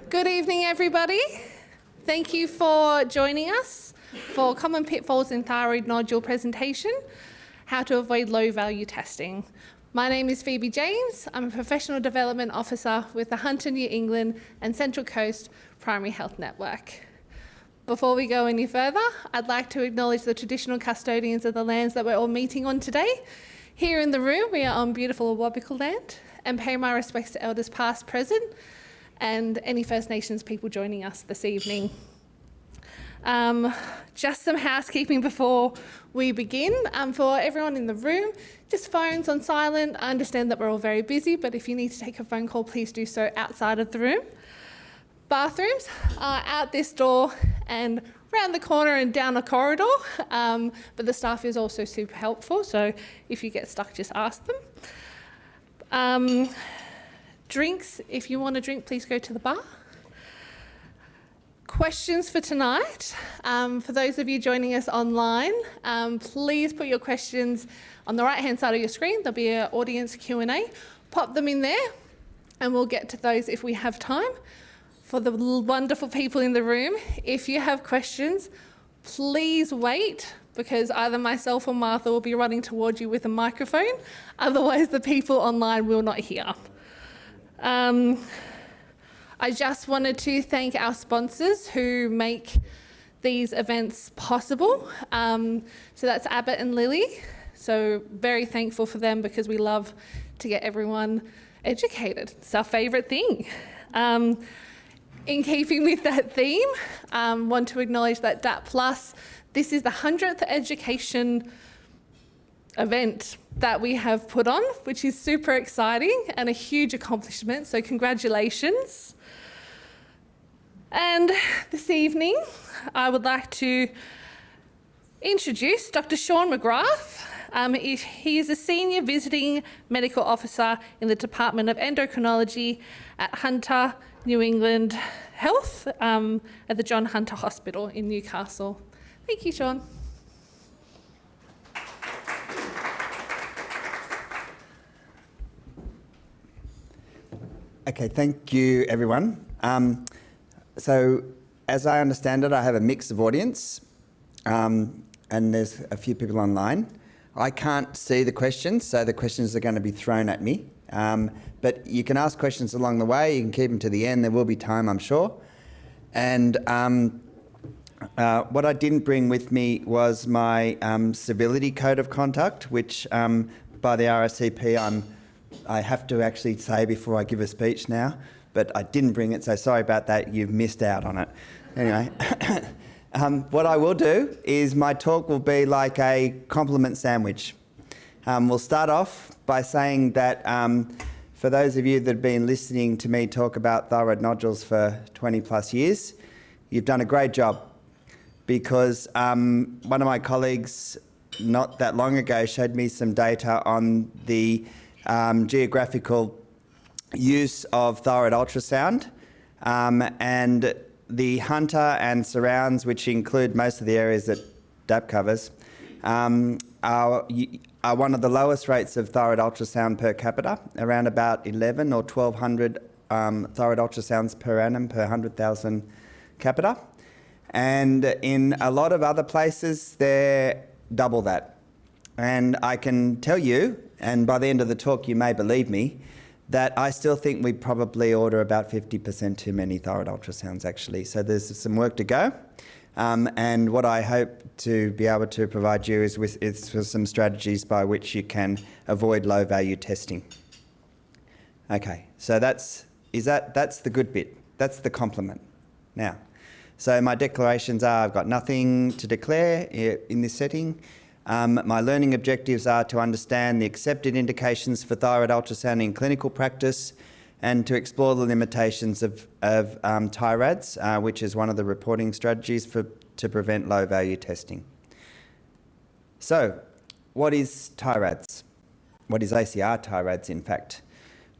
Good evening, everybody. Thank you for joining us for Common Pitfalls in Thyroid Nodule presentation, How to Avoid Low-Value Testing. My name is Phoebe James. I'm a Professional Development Officer with the Hunter, New England and Central Coast Primary Health Network. Before we go any further, I'd like to acknowledge the traditional custodians of the lands that we're all meeting on today. Here in the room, we are on beautiful Awabakal land, and pay my respects to elders past, present, and any First Nations people joining us this evening. Just some housekeeping before we begin. For everyone in the room, just phones on silent. I understand that we're all very busy, but if you need to take a phone call, please do so outside of the room. Bathrooms are out this door and round the corner and down a corridor, but the staff is also super helpful, so if you get stuck, just ask them. Drinks, if you want a drink, please go to the bar. Questions for tonight. For those of you joining us online, please put your questions on the right-hand side of your screen. There'll be an audience Q&A. Pop them in there, and we'll get to those if we have time. For the wonderful people in the room, if you have questions, please wait, because either myself or Martha will be running towards you with a microphone. Otherwise, the people online will not hear. I just wanted to thank our sponsors who make these events possible. So that's Abbott and Lily. So very thankful for them, because we love to get everyone educated. It's our favourite thing. In keeping with that theme, want to acknowledge that DAP+, this is the 100th education event that we have put on, which is super exciting and a huge accomplishment, so congratulations. And this evening, I would like to introduce Dr. Sean McGrath. He is a Senior Visiting Medical Officer in the Department of Endocrinology at Hunter, New England Health at the John Hunter Hospital in Newcastle. Thank you, Sean. Okay, thank you, everyone. So, as I understand it, I have a mix of audience, and there's a few people online. I can't see the questions, so the questions are going to be thrown at me. But you can ask questions along the way. You can keep them to the end. There will be time, I'm sure. And what I didn't bring with me was my civility code of conduct, which by the RSCP I have to actually say before I give a speech now, but I didn't bring it, so sorry about that. You've missed out on it. Anyway, what I will do is my talk will be like a compliment sandwich. We'll start off by saying that for those of you that have been listening to me talk about thyroid nodules for 20 plus years, you've done a great job, because one of my colleagues not that long ago showed me some data on the geographical use of thyroid ultrasound, and the Hunter and surrounds, which include most of the areas that DAP covers, are one of the lowest rates of thyroid ultrasound per capita, around about 11 or 1,200 thyroid ultrasounds per annum per 100,000 capita. And in a lot of other places, they're double that. And I can tell you, and by the end of the talk you may believe me, that I still think we probably order about 50% too many thyroid ultrasounds, actually. So there's some work to go. And what I hope to be able to provide you is with some strategies by which you can avoid low-value testing. Okay, so that's the good bit. That's the compliment. Now, so my declarations are: I've got nothing to declare in this setting. My learning objectives are to understand the accepted indications for thyroid ultrasound in clinical practice, and to explore the limitations of TIRADS, which is one of the reporting strategies to prevent low-value testing. So, what is TIRADS? What is ACR TIRADS, in fact?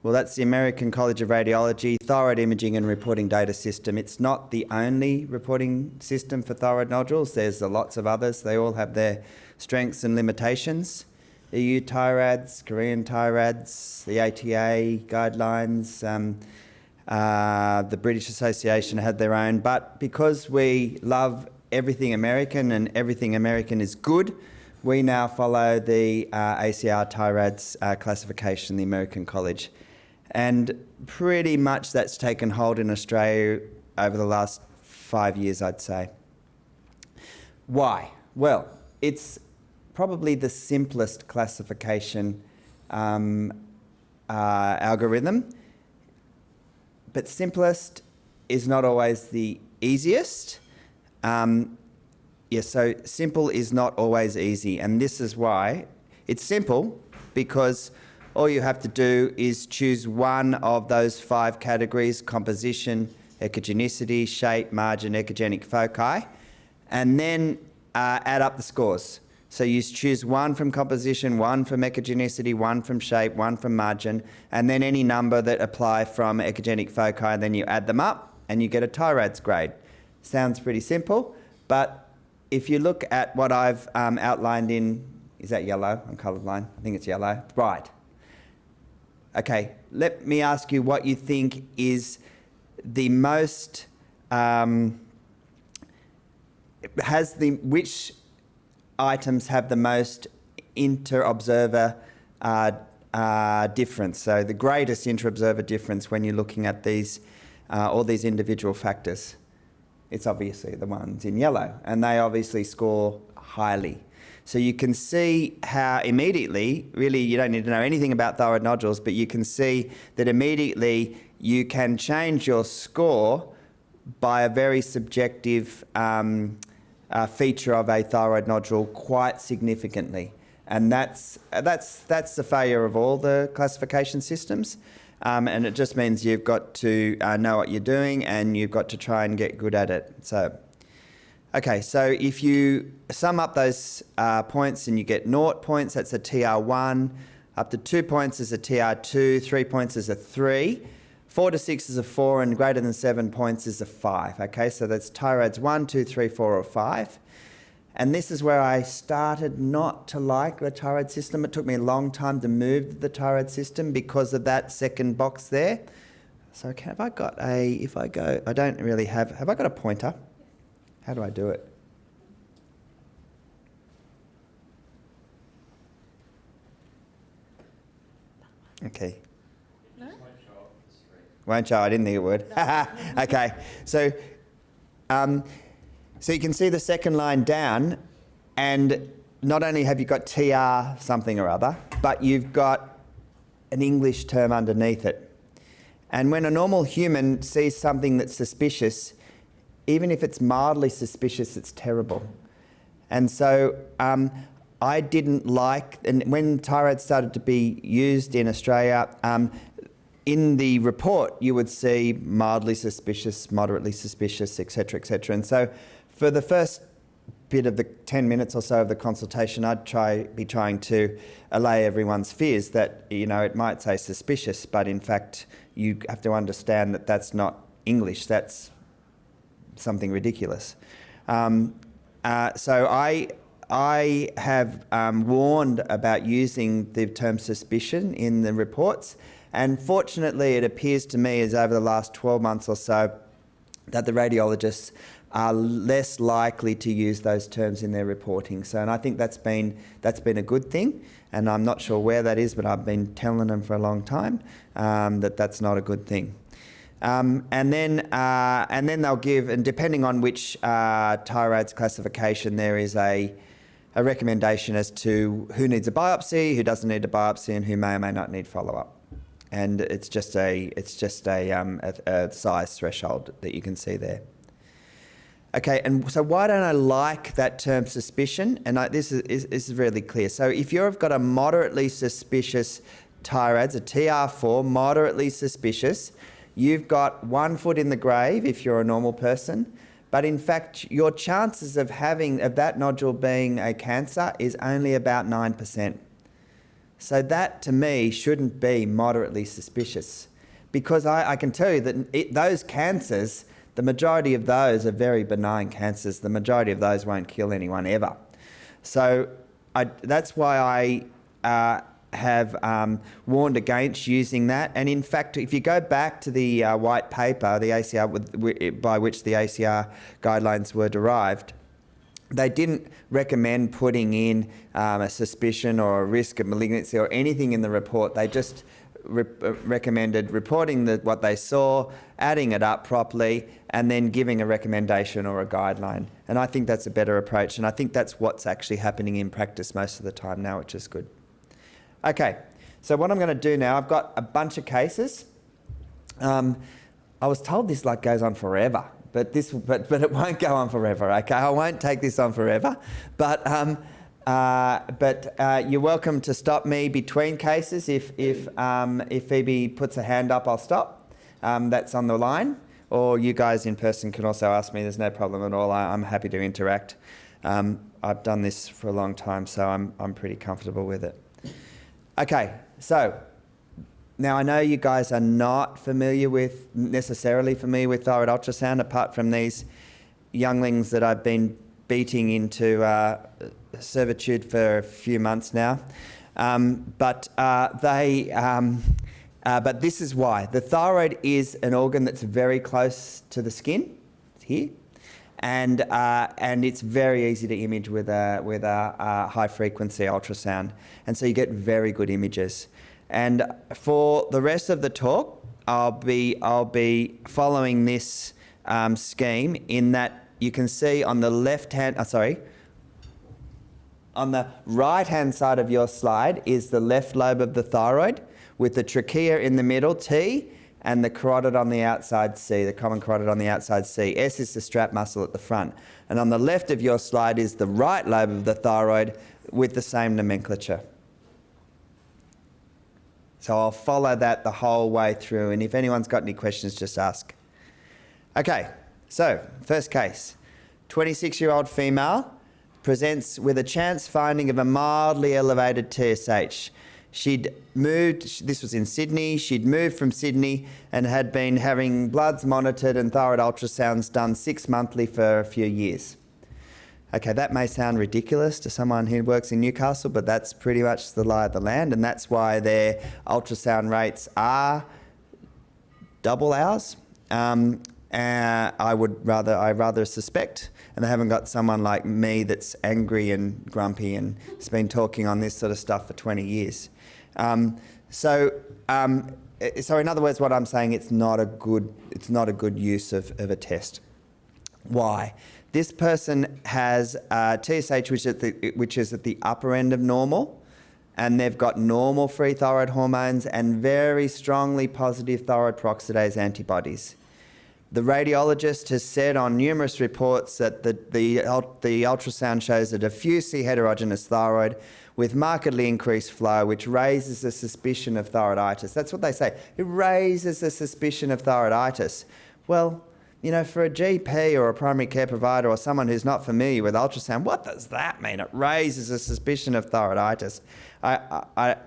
Well, that's the American College of Radiology Thyroid Imaging and Reporting Data System. It's not the only reporting system for thyroid nodules. There's lots of others. They all have their strengths and limitations. EU TIRADS, Korean TIRADS, the ATA guidelines, The British Association had their own. But because we love everything American and everything American is good, we now follow the ACR TIRADS classification, the American College. And pretty much that's taken hold in Australia over the last 5 years, I'd say. Why? Well, it's probably the simplest classification algorithm, but simplest is not always the easiest. So simple is not always easy, and this is why. It's simple because all you have to do is choose one of those 5 categories: composition, echogenicity, shape, margin, echogenic foci, and then add up the scores. So you choose one from composition, one from echogenicity, one from shape, one from margin, and then any number that apply from echogenic foci, and then you add them up and you get a TIRADS grade. Sounds pretty simple, but if you look at what I've outlined in, is that yellow? I'm colourblind. I think it's yellow. Right. Okay, let me ask you what you think is the most, which items have the most inter-observer difference? So the greatest inter-observer difference when you're looking at these, all these individual factors. It's obviously the ones in yellow, and they obviously score highly. So you can see how immediately, really you don't need to know anything about thyroid nodules, but you can see that immediately you can change your score by a very subjective feature of a thyroid nodule quite significantly. And that's the failure of all the classification systems. And it just means you've got to know what you're doing, and you've got to try and get good at it. So, okay, so if you sum up those points and you get 0 points, that's a TR1, up to 2 points is a TR2, 3 points is a 3, 4 to 6 is a 4, and greater than 7 points is a 5. Okay, so that's TIRADS 1, 2, 3, 4, or 5. And this is where I started not to like the TIRAD system. It took me a long time to move to the TIRAD system because of that second box there. So have I got a, if I go, I don't really have I got a pointer? How do I do it? Okay. No? Won't show, I didn't think it would. Okay, so so you can see the second line down, and not only have you got TR something or other, but you've got an English term underneath it. And when a normal human sees something that's suspicious, even if it's mildly suspicious, it's terrible. And so I didn't like, and when TIRAD started to be used in Australia, in the report you would see mildly suspicious, moderately suspicious, etc., etc. And so for the first bit of the 10 minutes or so of the consultation, I'd be trying to allay everyone's fears that, you know, it might say suspicious, but in fact you have to understand that that's not English, that's something ridiculous. So I have warned about using the term suspicion in the reports, and fortunately it appears to me as over the last 12 months or so that the radiologists are less likely to use those terms in their reporting. So, and I think that's been a good thing, and I'm not sure where that is, but I've been telling them for a long time that that's not a good thing. And then they'll give, and depending on which TIRADS classification, there is a recommendation as to who needs a biopsy, who doesn't need a biopsy, and who may or may not need follow-up. And it's just a size threshold that you can see there. Okay, and so why don't I like that term suspicion? And this is really clear. So if you've got a moderately suspicious TIRADS, a TR4, moderately suspicious, you've got 1 foot in the grave if you're a normal person, but in fact your chances of that nodule being a cancer is only about 9%. So that to me shouldn't be moderately suspicious, because I can tell you that those cancers, the majority of those are very benign cancers. The majority of those won't kill anyone ever. So that's why warned against using that. And in fact, if you go back to the white paper, the ACR by which the ACR guidelines were derived, they didn't recommend putting in a suspicion or a risk of malignancy or anything in the report. They just recommended reporting what they saw, adding it up properly, and then giving a recommendation or a guideline. And I think that's a better approach, and I think that's what's actually happening in practice most of the time now, which is good. Okay, so what I'm going to do now, I've got a bunch of cases. I was told this goes on forever, but it won't go on forever. Okay, I won't take this on forever, but you're welcome to stop me between cases. If Phoebe puts a hand up, I'll stop. That's on the line. Or you guys in person can also ask me. There's no problem at all. I'm happy to interact. I've done this for a long time, so I'm pretty comfortable with it. Okay, so now I know you guys are not necessarily familiar with thyroid ultrasound, apart from these younglings that I've been beating into servitude for a few months now. But this is why. The thyroid is an organ that's very close to the skin, it's here, and it's very easy to image with a high frequency ultrasound, and so you get very good images. And for the rest of the talk, I'll be following this scheme in that you can see on the on the right-hand side of your slide is the left lobe of the thyroid, with the trachea in the middle, T, and the carotid on the outside, C, the common carotid on the outside, C. S is the strap muscle at the front. And on the left of your slide is the right lobe of the thyroid with the same nomenclature. So I'll follow that the whole way through, and if anyone's got any questions, just ask. Okay, so first case, 26-year-old female presents with a chance finding of a mildly elevated TSH. She'd moved, this was in Sydney, she'd moved from Sydney and had been having bloods monitored and thyroid ultrasounds done 6 monthly for a few years. Okay, that may sound ridiculous to someone who works in Newcastle, but that's pretty much the lie of the land, and that's why their ultrasound rates are double ours. I rather suspect, and they haven't got someone like me that's angry and grumpy and has been talking on this sort of stuff for 20 years. So in other words, what I'm saying, it's not a good use of a test. Why? This person has TSH, which is at the upper end of normal, and they've got normal free thyroid hormones and very strongly positive thyroid peroxidase antibodies. The radiologist has said on numerous reports that the ultrasound shows a diffusely heterogeneous thyroid with markedly increased flow, which raises a suspicion of thyroiditis. That's what they say. It raises a suspicion of thyroiditis. Well, you know, for a GP or a primary care provider or someone who's not familiar with ultrasound, what does that mean? It raises a suspicion of thyroiditis. I'm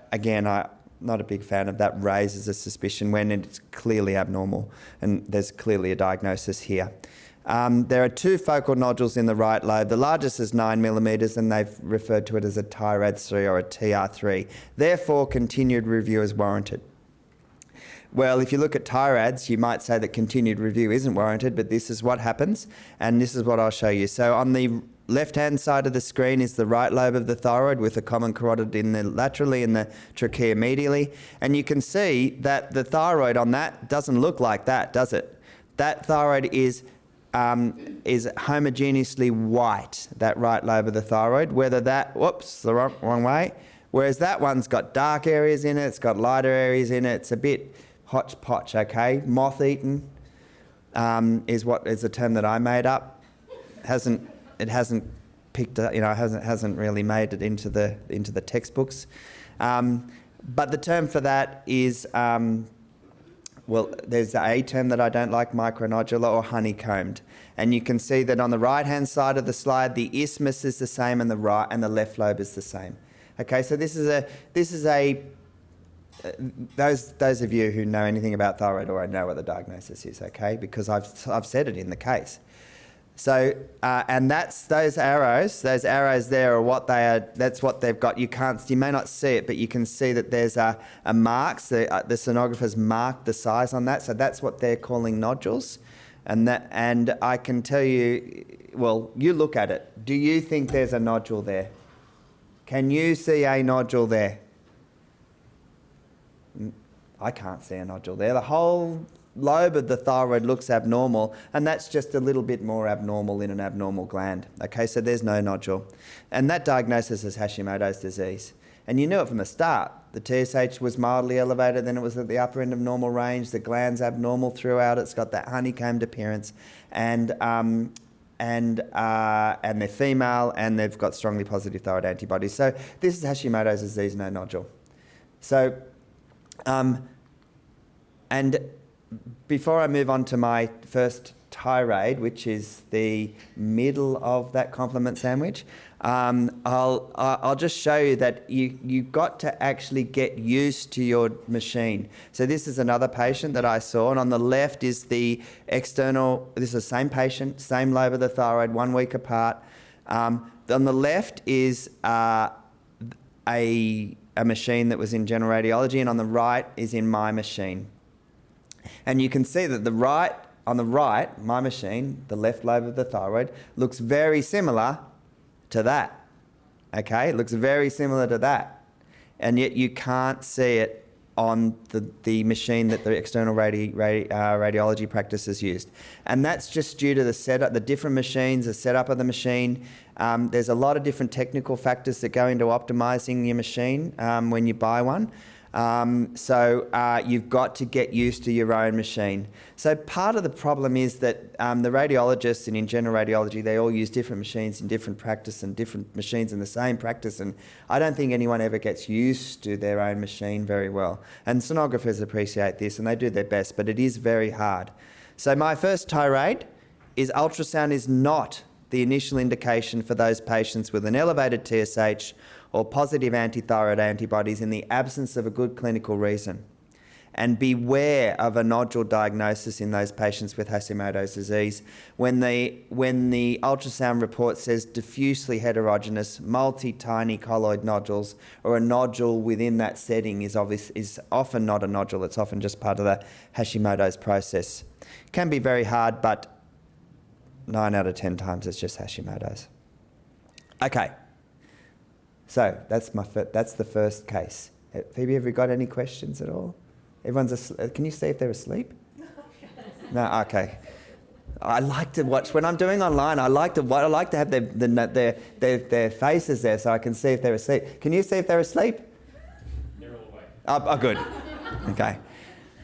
not a big fan of that, raises a suspicion when it's clearly abnormal and there's clearly a diagnosis here. There are 2 focal nodules in the right lobe. The largest is 9 millimetres and they've referred to it as a TIRADS3 or a TR3. Therefore, continued review is warranted. Well, if you look at TIRADS, you might say that continued review isn't warranted, but this is what happens, and this is what I'll show you. So on the left-hand side of the screen is the right lobe of the thyroid with the common carotid in the laterally and the trachea medially, and you can see that the thyroid on that doesn't look like that, does it? That thyroid is homogeneously white, that right lobe of the thyroid, whether that, whoops, the wrong way, whereas that one's got dark areas in it, it's got lighter areas in it, it's a bit hodgepodge, okay? Moth-eaten is a term that I made up. It hasn't picked up, hasn't really made it into the textbooks. But the term for that is, there's a term that I don't like, micronodular or honeycombed. And you can see that on the right-hand side of the slide, the isthmus is the same and the right and the left lobe is the same. Okay, so those of you who know anything about thyroid or know what the diagnosis is, okay, because I've said it in the case. So, and that's those arrows there are what they are, that's what they've got. You may not see it, but you can see that there's a mark. So, the sonographer's marked the size on that. So that's what they're calling nodules. And I can tell you, well, you look at it. Do you think there's a nodule there? Can you see a nodule there? I can't see a nodule there. The whole lobe of the thyroid looks abnormal, and that's just a little bit more abnormal in an abnormal gland. Okay, so there's no nodule. And that diagnosis is Hashimoto's disease. And you knew it from the start. The TSH was mildly elevated, then it was at the upper end of normal range. The gland's abnormal throughout. It's got that honeycombed appearance, and they're female, and they've got strongly positive thyroid antibodies. So this is Hashimoto's disease, no nodule. So, and before I move on to my first tirade, which is the middle of that compliment sandwich, I'll just show you that you've got to actually get used to your machine. So this is another patient that I saw, and on the left is the external, this is the same patient, same lobe of the thyroid, 1 week apart. On the left is a machine that was in general radiology, and on the right is in my machine. And you can see that on the right, my machine, the left lobe of the thyroid, looks very similar to that. Okay, it looks very similar to that. And yet you can't see it on the machine that the external radiology practice has used. And that's just due to the setup, the different machines, the setup of the machine. There's a lot of different technical factors that go into optimizing your machine when you buy one. So you've got to get used to your own machine. So part of the problem is that the radiologists and in general radiology, they all use different machines in different practice and different machines in the same practice. And I don't think anyone ever gets used to their own machine very well. And sonographers appreciate this and they do their best, but it is very hard. So my first tirade is ultrasound is not the initial indication for those patients with an elevated TSH or positive antithyroid antibodies in the absence of a good clinical reason. And beware of a nodule diagnosis in those patients with Hashimoto's disease when the ultrasound report says diffusely heterogeneous, multi-tiny colloid nodules, or a nodule within that setting is often not a nodule, it's often just part of the Hashimoto's process. It can be very hard, but 9 out of 10 times it's just Hashimoto's. Okay. So that's the first case. Phoebe, have you got any questions at all? Can you see if they're asleep? No, okay. I like to watch when I'm doing online. I like to have their faces there so I can see if they're asleep. Can you see if they're asleep? They're all awake. Oh, good. Okay.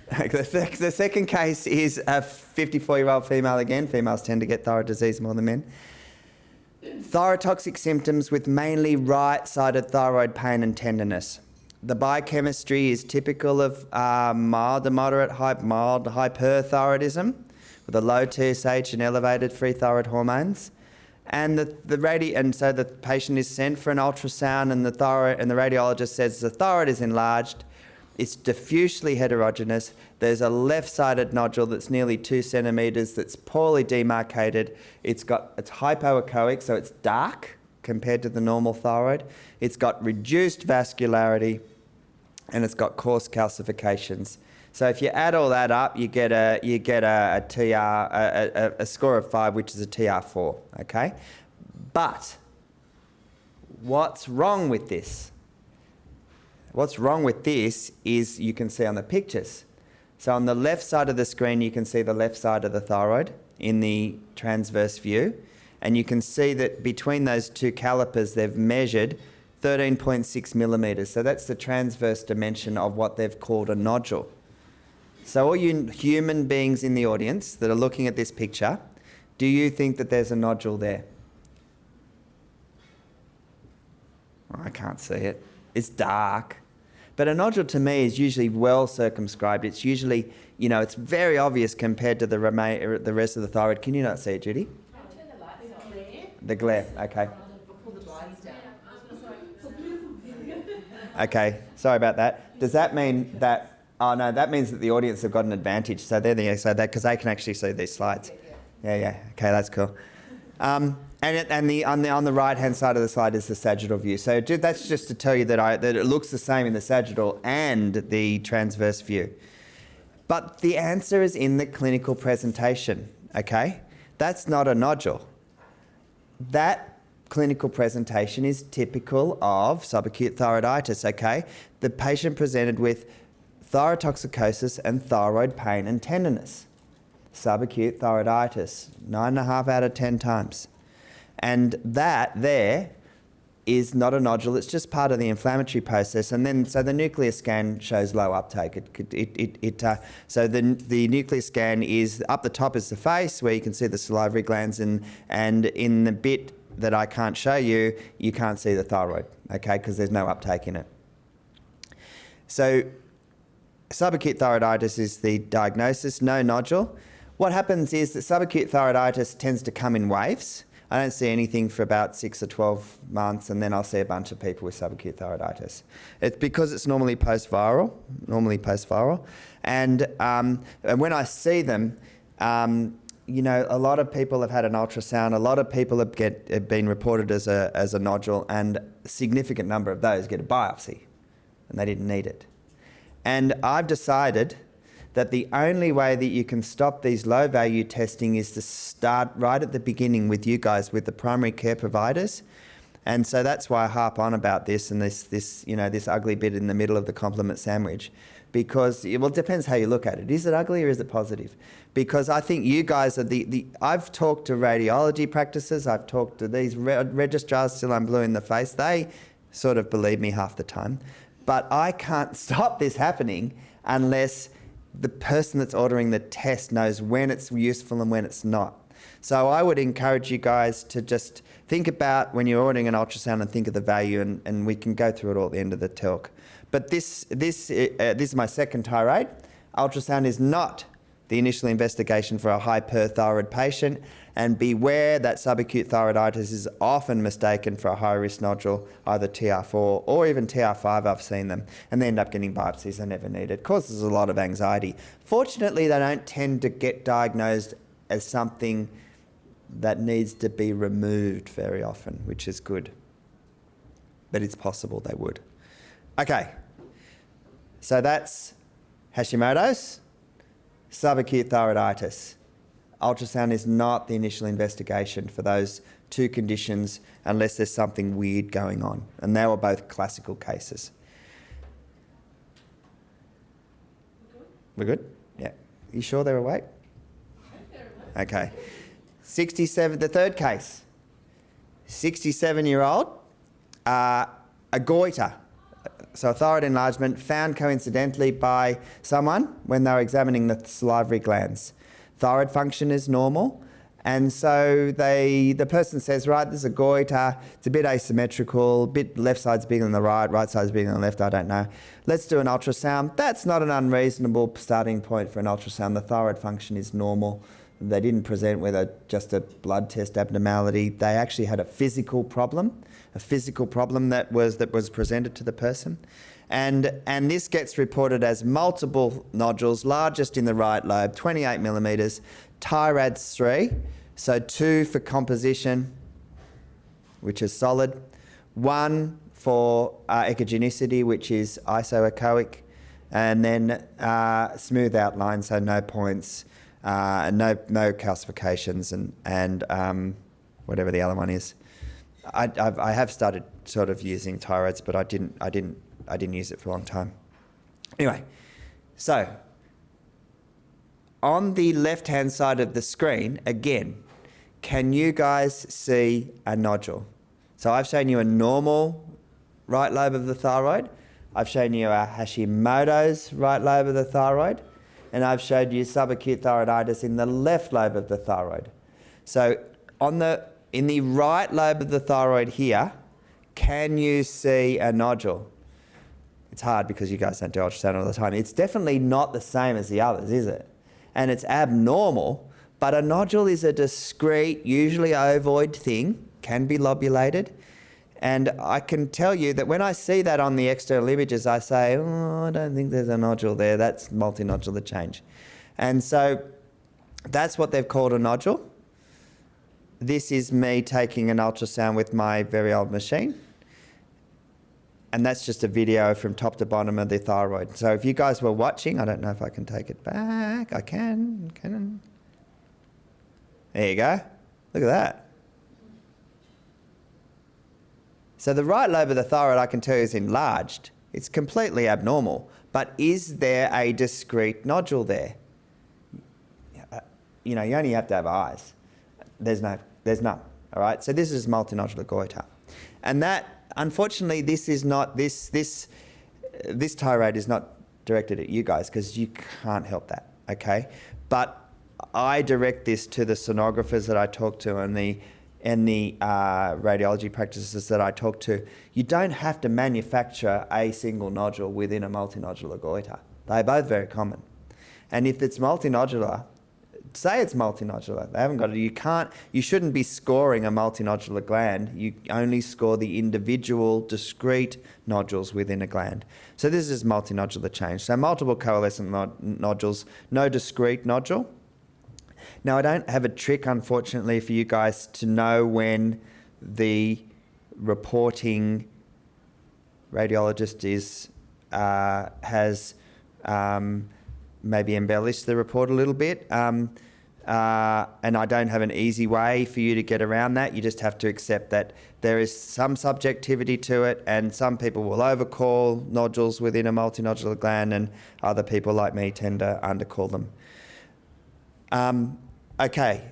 The second case is a 54-year-old female again. Females tend to get thyroid disease more than men. Thyrotoxic symptoms with mainly right-sided thyroid pain and tenderness. The biochemistry is typical of mild to moderate, mild hyperthyroidism with a low TSH and elevated free thyroid hormones. And so the patient is sent for an ultrasound, and the radiologist says the thyroid is enlarged. It's diffusely heterogeneous. There's a left-sided nodule that's nearly 2 centimetres that's poorly demarcated. It's hypoechoic, so it's dark compared to the normal thyroid. It's got reduced vascularity, and it's got coarse calcifications. So if you add all that up, you get a score of 5, which is a TR4. Okay, but what's wrong with this? What's wrong with this is you can see on the pictures. So on the left side of the screen, you can see the left side of the thyroid in the transverse view. And you can see that between those two calipers, they've measured 13.6 millimetres. So that's the transverse dimension of what they've called a nodule. So all you human beings in the audience that are looking at this picture, do you think that there's a nodule there? I can't see it. It's dark. But a nodule to me is usually well circumscribed. It's usually, it's very obvious compared to the rest of the thyroid. Can you not see it, Judy? Turn the lights on. The glare, okay. Pull the blinds down. Okay, sorry about that. Does that mean that, oh no, that means that the audience have got an advantage. So because they can actually see these slides. Yeah, okay, that's cool. On the right-hand side of the slide is the sagittal view. So that's just to tell you that it looks the same in the sagittal and the transverse view. But the answer is in the clinical presentation, okay? That's not a nodule. That clinical presentation is typical of subacute thyroiditis, okay? The patient presented with thyrotoxicosis and thyroid pain and tenderness. Subacute thyroiditis, 9.5 out of 10 times. And that there is not a nodule, it's just part of the inflammatory process. And then, so the nuclear scan shows low uptake. So the nuclear scan is, up the top is the face, where you can see the salivary glands, and in the bit that I can't show you, you can't see the thyroid, okay, because there's no uptake in it. So subacute thyroiditis is the diagnosis, no nodule. What happens is that subacute thyroiditis tends to come in waves. I don't see anything for about 6 or 12 months, and then I'll see a bunch of people with subacute thyroiditis. It's because it's normally post-viral. And when I see them, you know, a lot of people have had an ultrasound, a lot of people have been reported as a nodule, and a significant number of those get a biopsy, and they didn't need it. And I've decided that the only way that you can stop these low-value testing is to start right at the beginning with you guys, with the primary care providers. And so that's why I harp on about this and this ugly bit in the middle of the compliment sandwich, because, well, it depends how you look at it. Is it ugly or is it positive? Because I think you guys are I've talked to radiology practices, I've talked to these registrars till I'm blue in the face. They sort of believe me half the time. But I can't stop this happening unless the person that's ordering the test knows when it's useful and when it's not. So I would encourage you guys to just think about when you're ordering an ultrasound and think of the value, and we can go through it all at the end of the talk. But this is my second tirade. Ultrasound is not the initial investigation for a hyperthyroid patient, and beware that subacute thyroiditis is often mistaken for a high-risk nodule, either TR4 or even TR5. I've seen them, and they end up getting biopsies they never need. It causes a lot of anxiety. Fortunately, they don't tend to get diagnosed as something that needs to be removed very often, which is good. But it's possible they would. Okay, so that's Hashimoto's, subacute thyroiditis. Ultrasound is not the initial investigation for those two conditions unless there's something weird going on. And they were both classical cases. We're good? Yeah. You sure they're awake? Okay. 67, the third case. 67-year-old, a goiter. So a thyroid enlargement found coincidentally by someone when they were examining the salivary glands. Thyroid function is normal, and so the person says, right, this is a goiter, it's a bit asymmetrical, bit left side's bigger than the right side's bigger than the left, I don't know. Let's do an ultrasound. That's not an unreasonable starting point for an ultrasound. The thyroid function is normal. They didn't present with just a blood test abnormality. They actually had a physical problem that was presented to the person. And this gets reported as multiple nodules, largest in the right lobe, 28 millimetres, TIRADS 3, so 2 for composition, which is solid, 1 for echogenicity, which is isoechoic, and then smooth outline, so no points, no calcifications, and whatever the other one is. I have started sort of using TIRADS, but I didn't use it for a long time. Anyway, so on the left-hand side of the screen, again, can you guys see a nodule? So I've shown you a normal right lobe of the thyroid. I've shown you a Hashimoto's right lobe of the thyroid. And I've showed you subacute thyroiditis in the left lobe of the thyroid. So in the right lobe of the thyroid here, can you see a nodule? It's hard because you guys don't do ultrasound all the time. It's definitely not the same as the others, is it? And it's abnormal, but a nodule is a discrete, usually ovoid thing, can be lobulated. And I can tell you that when I see that on the external images, I say, oh, I don't think there's a nodule there. That's multinodular change. And so that's what they've called a nodule. this is me taking an ultrasound with my very old machine. And that's just a video from top to bottom of the thyroid. So if you guys were watching, I don't know if I can take it back. I can. There you go. Look at that. So the right lobe of the thyroid, I can tell you, is enlarged. It's completely abnormal. But is there a discrete nodule there? You know, you only have to have eyes. There's none. All right. So this is multinodular goiter, and that, unfortunately, this tirade is not directed at you guys because you can't help that. Okay, but I direct this to the sonographers that I talk to and the radiology practices that I talk to. You don't have to manufacture a single nodule within a multinodular goiter. They're both very common, and if it's multinodular, say it's multinodular. They haven't got it. You shouldn't be scoring a multinodular gland. You only score the individual discrete nodules within a gland. So this is multinodular change. So multiple coalescent nodules, no discrete nodule. Now I don't have a trick, unfortunately, for you guys to know when the reporting radiologist has maybe embellished the report a little bit. And I don't have an easy way for you to get around that. You just have to accept that there is some subjectivity to it, and some people will overcall nodules within a multinodular gland, and other people like me tend to undercall them. Okay.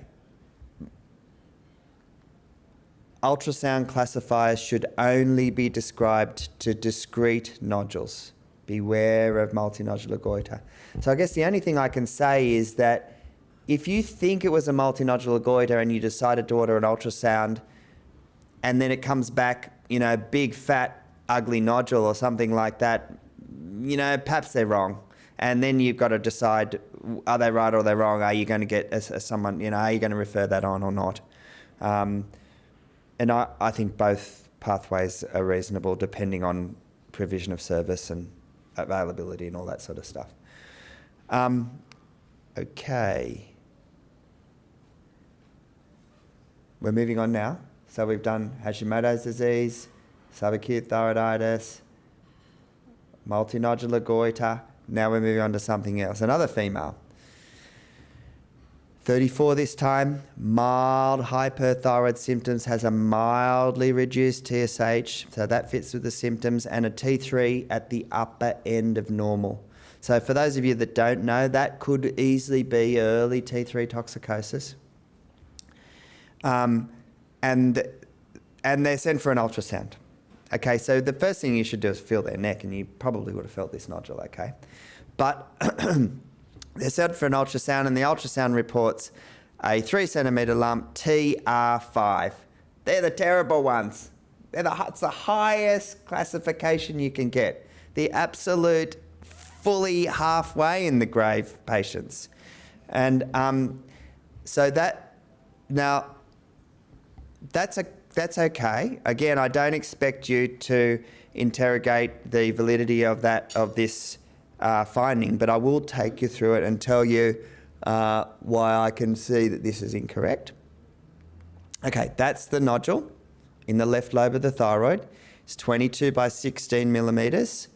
Ultrasound classifiers should only be described to discrete nodules. Beware of multinodular goiter. So I guess the only thing I can say is that if you think it was a multinodular goiter and you decided to order an ultrasound and then it comes back, you know, big, fat, ugly nodule or something like that, you know, perhaps they're wrong. And then you've got to decide, are they right or are they wrong? Are you going to get someone, you know, are you going to refer that on or not? And I think both pathways are reasonable depending on provision of service and availability and all that sort of stuff. Okay. We're moving on now. So we've done Hashimoto's disease, subacute thyroiditis, multinodular goiter. Now we're moving on to something else. Another female. 34 this time, mild hyperthyroid symptoms, has a mildly reduced TSH, so that fits with the symptoms, and a T3 at the upper end of normal. So for those of you that don't know, that could easily be early T3 toxicosis. And they're sent for an ultrasound. Okay, so the first thing you should do is feel their neck, and you probably would have felt this nodule, okay? But they're sent for an ultrasound, and the ultrasound reports a 3 centimetre lump, TR5. They're the terrible ones. It's the highest classification you can get. The absolute fully halfway in the grave patients. And so that, now, that's okay. Again, I don't expect you to interrogate the validity of this finding, but I will take you through it and tell you why I can see that this is incorrect. Okay, that's the nodule in the left lobe of the thyroid. It's 22 by 16 millimetres.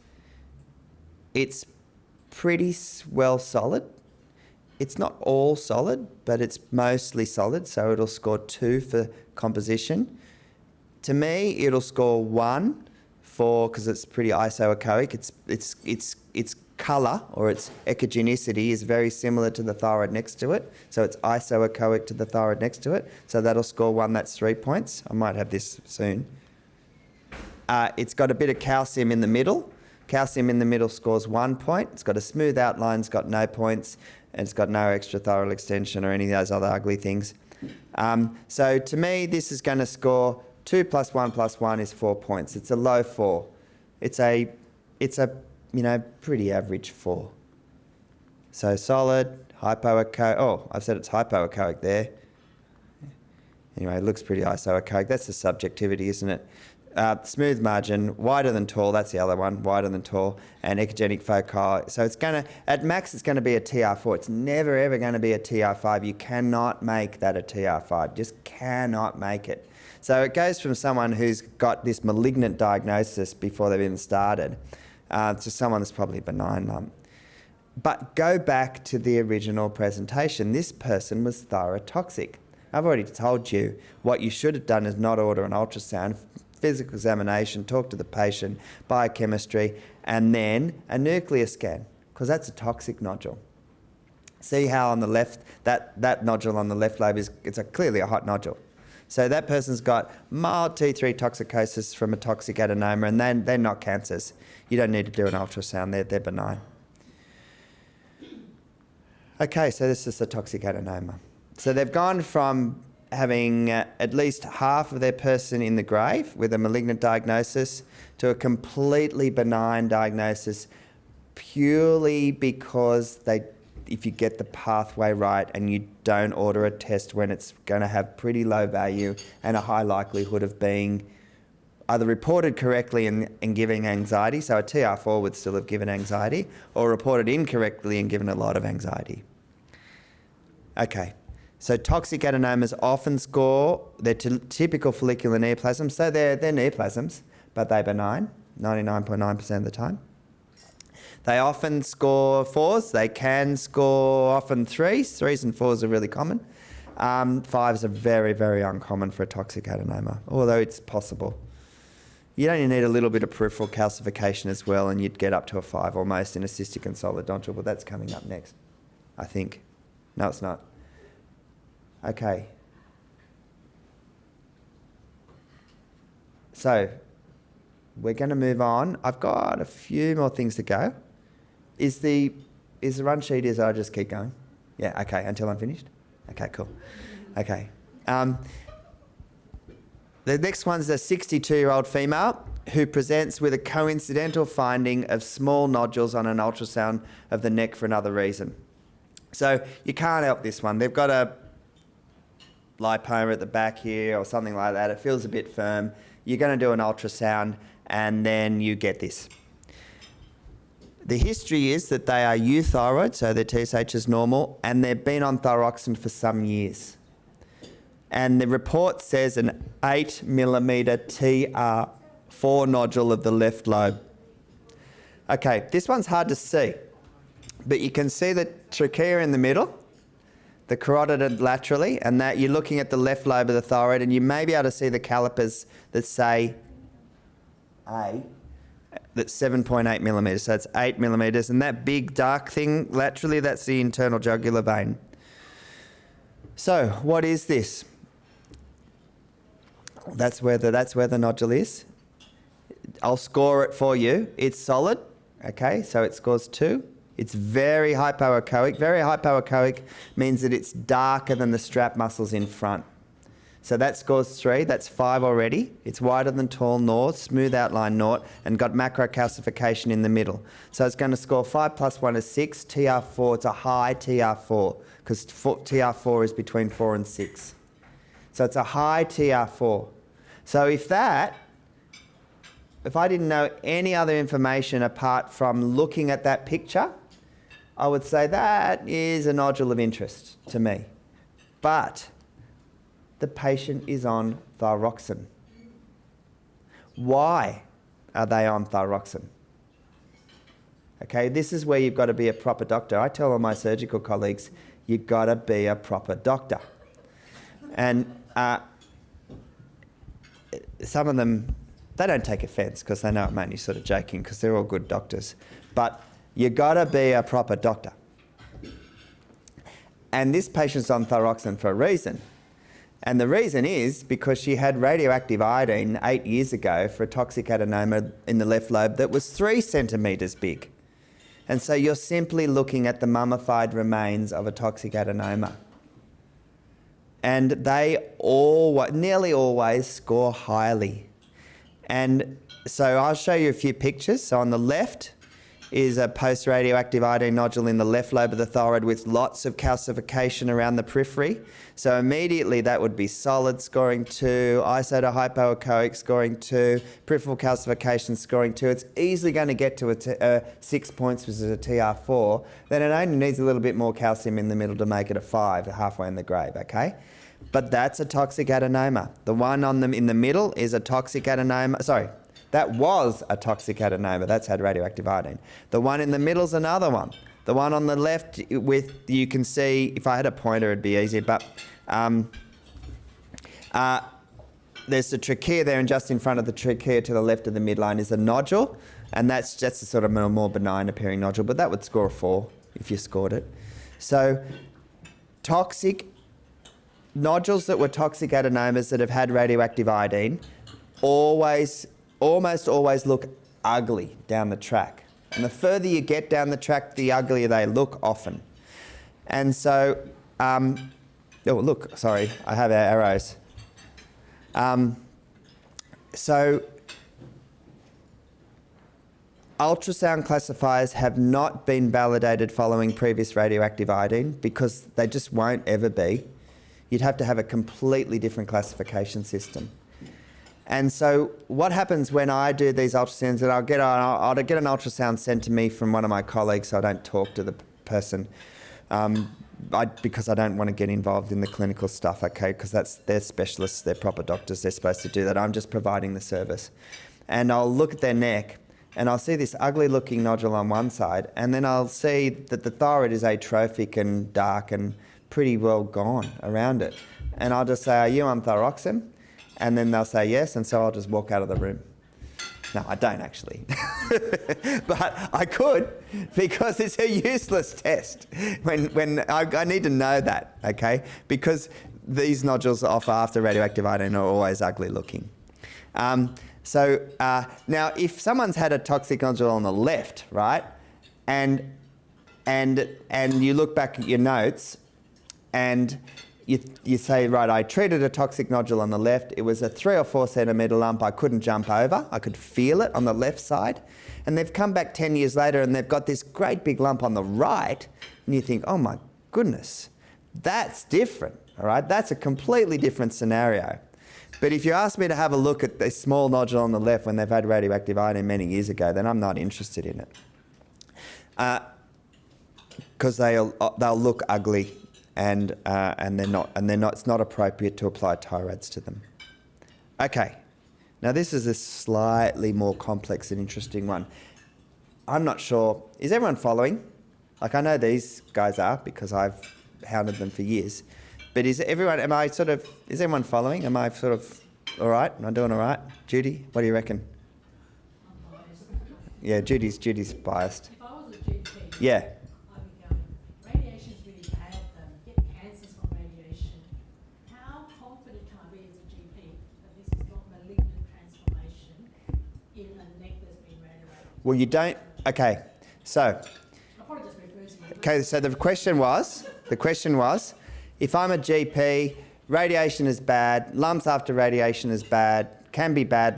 It's pretty well solid. It's not all solid, but it's mostly solid, so it'll score 2 for composition. To me, it'll score 1 for, because it's pretty isoechoic. Its colour or its echogenicity is very similar to the thyroid next to it, so it's isoechoic to the thyroid next to it. So that'll score 1. That's 3 points. I might have this soon. It's got a bit of calcium in the middle. Calcium in the middle scores 1 point. It's got a smooth outline. It's got no points, and it's got no extra thyroid extension or any of those other ugly things. So to me, this is going to score 2 + 1 + 1 is 4 points. It's a low 4. It's a pretty average 4. So solid, hypoechoic. Oh, I've said it's hypoechoic there. Anyway, it looks pretty isoechoic. That's the subjectivity, isn't it? smooth margin, wider than tall, that's the other one, wider than tall, and echogenic foci. So it's going to, at max, it's going to be a TR4. It's never, ever going to be a TR5. You cannot make that a TR5. Just cannot make it. So it goes from someone who's got this malignant diagnosis before they've even started to someone that's probably a benign lump. But go back to the original presentation. This person was thyrotoxic. I've already told you what you should have done is not order an ultrasound, physical examination, talk to the patient, biochemistry, and then a nuclear scan, because that's a toxic nodule. See how on the left, that nodule on the left lobe it's clearly a hot nodule. So that person's got mild T3 toxicosis from a toxic adenoma, and they're not cancers. You don't need to do an ultrasound, they're benign. Okay, so this is a toxic adenoma. So they've gone from having at least half of their person in the grave with a malignant diagnosis to a completely benign diagnosis purely because if you get the pathway right and you don't order a test when it's going to have pretty low value and a high likelihood of being either reported correctly and giving anxiety, so a TR4 would still have given anxiety, or reported incorrectly and given a lot of anxiety. Okay. So toxic adenomas often score, they're typical follicular neoplasms, so they're neoplasms, but they're benign, 99.9% of the time. They often score 4s, they can score often 3s. 3s and 4s are really common. 5s are very, very uncommon for a toxic adenoma, although it's possible. You'd only need a little bit of peripheral calcification as well, and you'd get up to a 5 almost in a cystic and solid nodule, but that's coming up next, I think. No, it's not. Okay. So, we're going to move on. I've got a few more things to go. Is the run sheet, is I just keep going? Yeah, okay, until I'm finished? Okay, cool. Okay. The next one's a 62-year-old female who presents with a coincidental finding of small nodules on an ultrasound of the neck for another reason. So, you can't help this one. They've got a lipoma at the back here or something like that. It feels a bit firm. You're going to do an ultrasound and then you get this. The history is that they are euthyroid, so their TSH is normal, and they've been on thyroxine for some years. And the report says an 8 millimetre TR4 nodule of the left lobe. Okay, this one's hard to see, but you can see the trachea in the middle, the carotid laterally, and that you're looking at the left lobe of the thyroid, and you may be able to see the calipers that say A, that's 7.8 millimetres, so it's 8 millimetres, and that big dark thing laterally, that's the internal jugular vein. So, what is this? That's where the nodule is. I'll score it for you. It's solid, okay, so it scores 2. It's very hypoechoic. Very hypoechoic means that it's darker than the strap muscles in front. So that scores 3. That's 5 already. It's wider than tall north, smooth outline north, and got macrocalcification in the middle. So it's going to score 5 plus 1 is 6. TR4, it's a high TR4 because TR4 is between 4 and 6. So it's a high TR4. So if I didn't know any other information apart from looking at that picture, I would say that is a nodule of interest to me. But the patient is on thyroxine. Why are they on thyroxine? Okay, this is where you've got to be a proper doctor. I tell all my surgical colleagues, you've got to be a proper doctor. And some of them, they don't take offence because they know I'm only sort of joking because they're all good doctors. But you got to be a proper doctor. And this patient's on thyroxine for a reason. And the reason is because she had radioactive iodine 8 years ago for a toxic adenoma in the left lobe that was 3 centimetres big. And so you're simply looking at the mummified remains of a toxic adenoma. And they nearly always score highly. And so I'll show you a few pictures. So on the left is a post-radioactive iodine nodule in the left lobe of the thyroid with lots of calcification around the periphery. So immediately that would be solid scoring 2, isotohypoechoic scoring 2, peripheral calcification scoring 2. It's easily going to get to 6 points, which is a TR4. Then it only needs a little bit more calcium in the middle to make it a 5, halfway in the grave, okay? But that's a toxic adenoma. The one in the middle is a toxic adenoma. Sorry, that was a toxic adenoma. That's had radioactive iodine. The one in the middle is another one. The one on the left, you can see, if I had a pointer, it'd be easier, but there's the trachea there, and just in front of the trachea to the left of the midline is a nodule, and that's just a sort of more benign appearing nodule, but that would score a 4 if you scored it. So toxic nodules that were toxic adenomas that have had radioactive iodine almost always look ugly down the track. And the further you get down the track, the uglier they look often. And so, oh look, sorry, I have our arrows. So ultrasound classifiers have not been validated following previous radioactive iodine because they just won't ever be. You'd have to have a completely different classification system. And so what happens when I do these ultrasounds, and I'll get an ultrasound sent to me from one of my colleagues, so I don't talk to the person because I don't want to get involved in the clinical stuff, okay, because they're specialists, they're proper doctors, they're supposed to do that. I'm just providing the service. And I'll look at their neck, and I'll see this ugly looking nodule on one side, and then I'll see that the thyroid is atrophic and dark and pretty well gone around it. And I'll just say, are you on thyroxine? And then they'll say yes, and so I'll just walk out of the room. No, I don't actually. But I could, because it's a useless test. When I need to know that, okay? Because these nodules after radioactive iodine are always ugly looking. Now, if someone's had a toxic nodule on the left, right, and you look back at your notes, and you say, right, I treated a toxic nodule on the left. It was a 3 or 4 centimetre lump I couldn't jump over. I could feel it on the left side. And they've come back 10 years later and they've got this great big lump on the right. And you think, oh my goodness, that's different, all right? That's a completely different scenario. But if you ask me to have a look at this small nodule on the left when they've had radioactive iodine many years ago, then I'm not interested in it. Because they'll look ugly. And they're not. It's not appropriate to apply Thyroids to them. Okay, now this is a slightly more complex and interesting one. I'm not sure. Is everyone following? Like I know these guys are because I've hounded them for years. But is everyone following? Am I sort of all right? Am I doing all right? Judy, what do you reckon? I'm biased. Yeah, Judy's biased. If I was a GP, Yeah. I'd be going, radiation's really bad, get cancers from radiation. How confident can I be as a GP that this is not malignant transformation in a neck that's been radioactive? Well, you don't. Okay, so. I'll probably just refer to you. Okay, so the question was, if I'm a GP, radiation is bad, lumps after radiation is bad, can be bad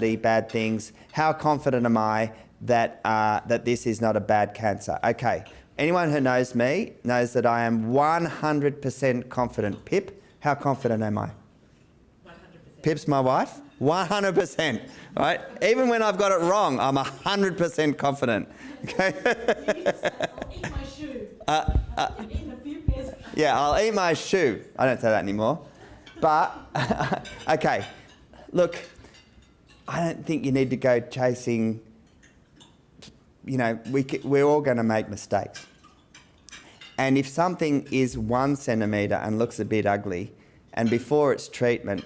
things. How confident am I that this is not a bad cancer? Okay, anyone who knows me knows that I am 100% confident. Pip, how confident am I? 100%. Pip's my wife? 100%, right? Even when I've got it wrong, I'm 100% confident. Okay. You just say, I'll eat my shoe. I've eaten a few pairs. Yeah, I'll eat my shoe. I don't say that anymore. But, okay, look, I don't think you need to go chasing, we're all going to make mistakes. And if something is 1 centimetre and looks a bit ugly, and before its treatment,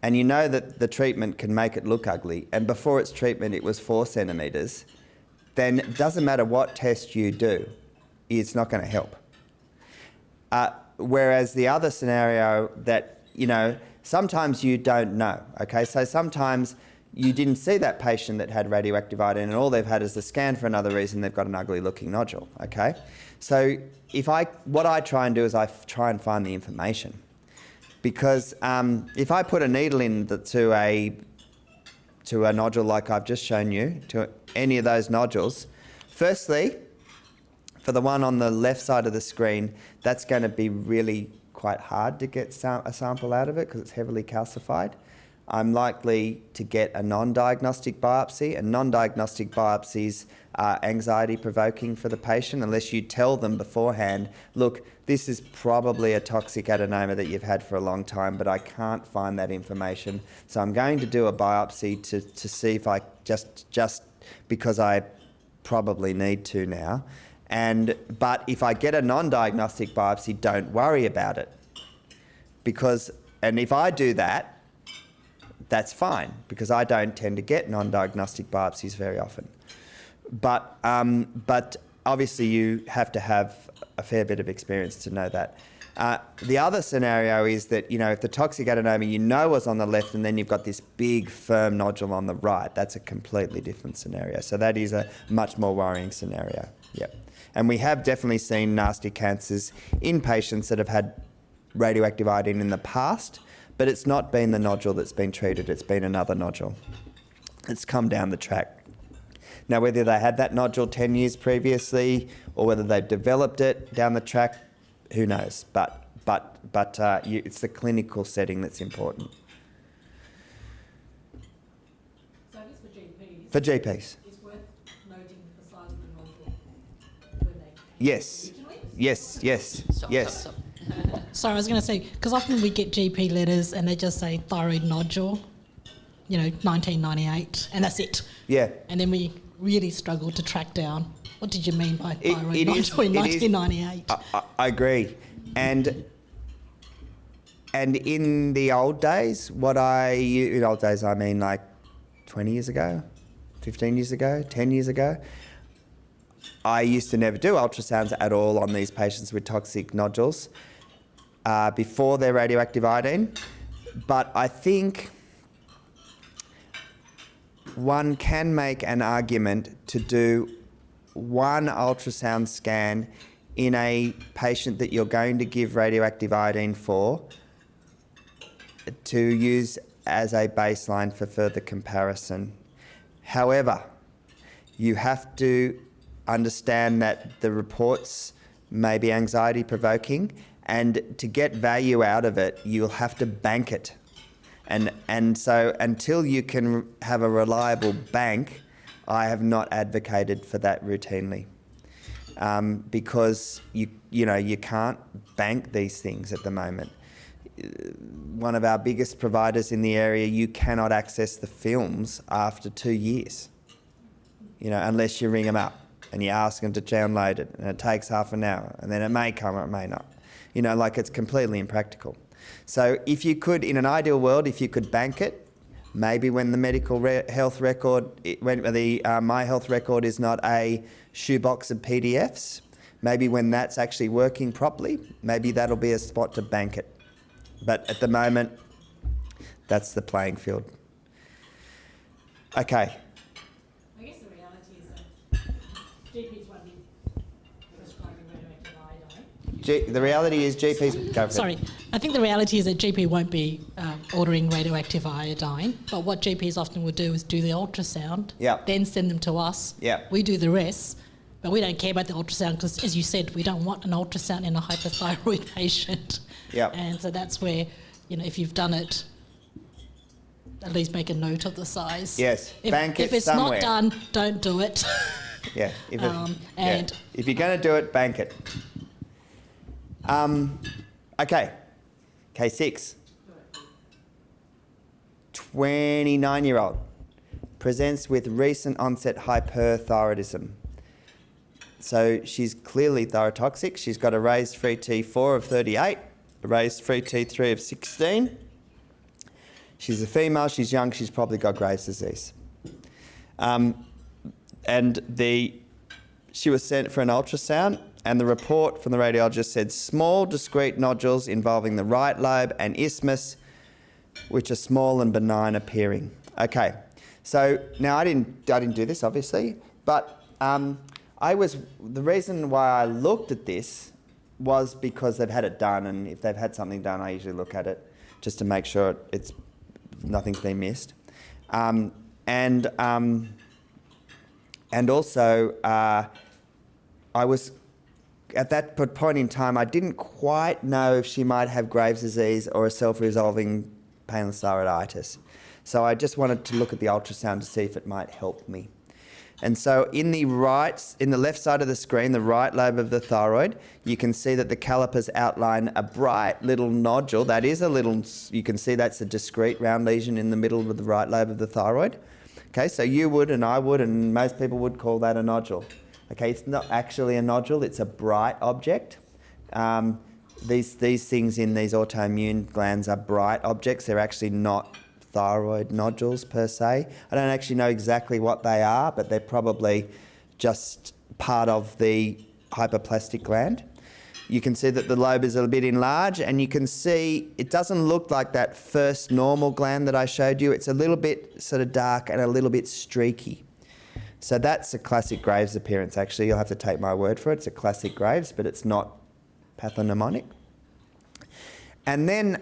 and you know that the treatment can make it look ugly, and before its treatment it was 4 centimetres, then it doesn't matter what test you do, it's not going to help. Whereas the other scenario that, sometimes you don't know, okay? So sometimes you didn't see that patient that had radioactive iodine and all they've had is a scan for another reason, they've got an ugly looking nodule, okay? So what I try and do is I try and find the information. Because if I put a needle to a nodule like I've just shown you, to any of those nodules, firstly, For the one on the left side of the screen, that's going to be really quite hard to get a sample out of it because it's heavily calcified. I'm likely to get a non-diagnostic biopsy, and non-diagnostic biopsies are anxiety-provoking for the patient unless you tell them beforehand, look, this is probably a toxic adenoma that you've had for a long time, but I can't find that information. So I'm going to do a biopsy to see if I just because I probably need to now. But if I get a non-diagnostic biopsy, don't worry about it. And if I do that, that's fine, because I don't tend to get non-diagnostic biopsies very often. But obviously you have to have a fair bit of experience to know that. The other scenario is that, if the toxic adenoma was on the left and then you've got this big firm nodule on the right, that's a completely different scenario. So that is a much more worrying scenario. Yep. And we have definitely seen nasty cancers in patients that have had radioactive iodine in the past, but it's not been the nodule that's been treated, it's been another nodule. It's come down the track. Now, whether they had that nodule 10 years previously or whether they've developed it down the track, who knows? But it's the clinical setting that's important. So I guess for GPs. For GPs. It's worth noting the size of the nodule when they Yes. originally. Yes. Sorry, I was going to say, because often we get GP letters and they just say thyroid nodule, 1998, and that's it. Yeah. And then we really struggle to track down, what did you mean by thyroid It is- nodule in it is- 1998? I agree. And in the old days, in old days I mean like 20 years ago, 15 years ago, 10 years ago, I used to never do ultrasounds at all on these patients with toxic nodules before their radioactive iodine. But I think one can make an argument to do one ultrasound scan in a patient that you're going to give radioactive iodine for to use as a baseline for further comparison. However, you have to understand that the reports may be anxiety provoking, and to get value out of it, you'll have to bank it. And so until you can have a reliable bank, I have not advocated for that routinely. Because you can't bank these things at the moment. One of our biggest providers in the area, you cannot access the films after 2 years, unless you ring them up and you ask them to download it, and it takes half an hour, and then it may come or it may not. It's completely impractical. So if you could, in an ideal world, if you could bank it, maybe when the medical health record, when the My Health record is not a shoebox of PDFs, maybe when that's actually working properly, maybe that'll be a spot to bank it. But at the moment, that's the playing field. Okay. I guess the reality is that GPs won't be prescribing radioactive iodine. The reality is GPs... Go for it. Sorry, I think the reality is that GP won't be ordering radioactive iodine, but what GPs often will do is do the ultrasound, Yep. then send them to us. Yep. We do the rest, but we don't care about the ultrasound because, as you said, we don't want an ultrasound in a hypothyroid patient. Yep. And so that's where, if you've done it, at least make a note of the size. Yes, bank it If it's somewhere. not done, don't do it. Yeah. And If you're going to do it, bank it. Okay. K6. 29-year-old. Presents with recent onset hyperthyroidism. So she's clearly thyrotoxic. She's got a raised free T4 of 38, a raised free T3 of 16. She's a female, she's young, she's probably got Graves' disease. She was sent for an ultrasound, and the report from the radiologist said small discrete nodules involving the right lobe and isthmus, which are small and benign appearing. Okay, so now I didn't do this obviously, but the reason why I looked at this was because they've had it done, and if they've had something done, I usually look at it just to make sure nothing's been missed. And also, I was at that point in time, I didn't quite know if she might have Graves' disease or a self-resolving painless thyroiditis. So I just wanted to look at the ultrasound to see if it might help me. And so in the left side of the screen, the right lobe of the thyroid, you can see that the calipers outline a bright little nodule. That is you can see that's a discrete round lesion in the middle of the right lobe of the thyroid. Okay, so you would and I would and most people would call that a nodule. Okay, it's not actually a nodule, it's a bright object. These things in these autoimmune glands are bright objects. They're actually not thyroid nodules per se. I don't actually know exactly what they are, but they're probably just part of the hyperplastic gland. You can see that the lobe is a bit enlarged, and you can see it doesn't look like that first normal gland that I showed you. It's a little bit sort of dark and a little bit streaky. So that's a classic Graves appearance, actually. You'll have to take my word for it. It's a classic Graves, but it's not pathognomonic. And then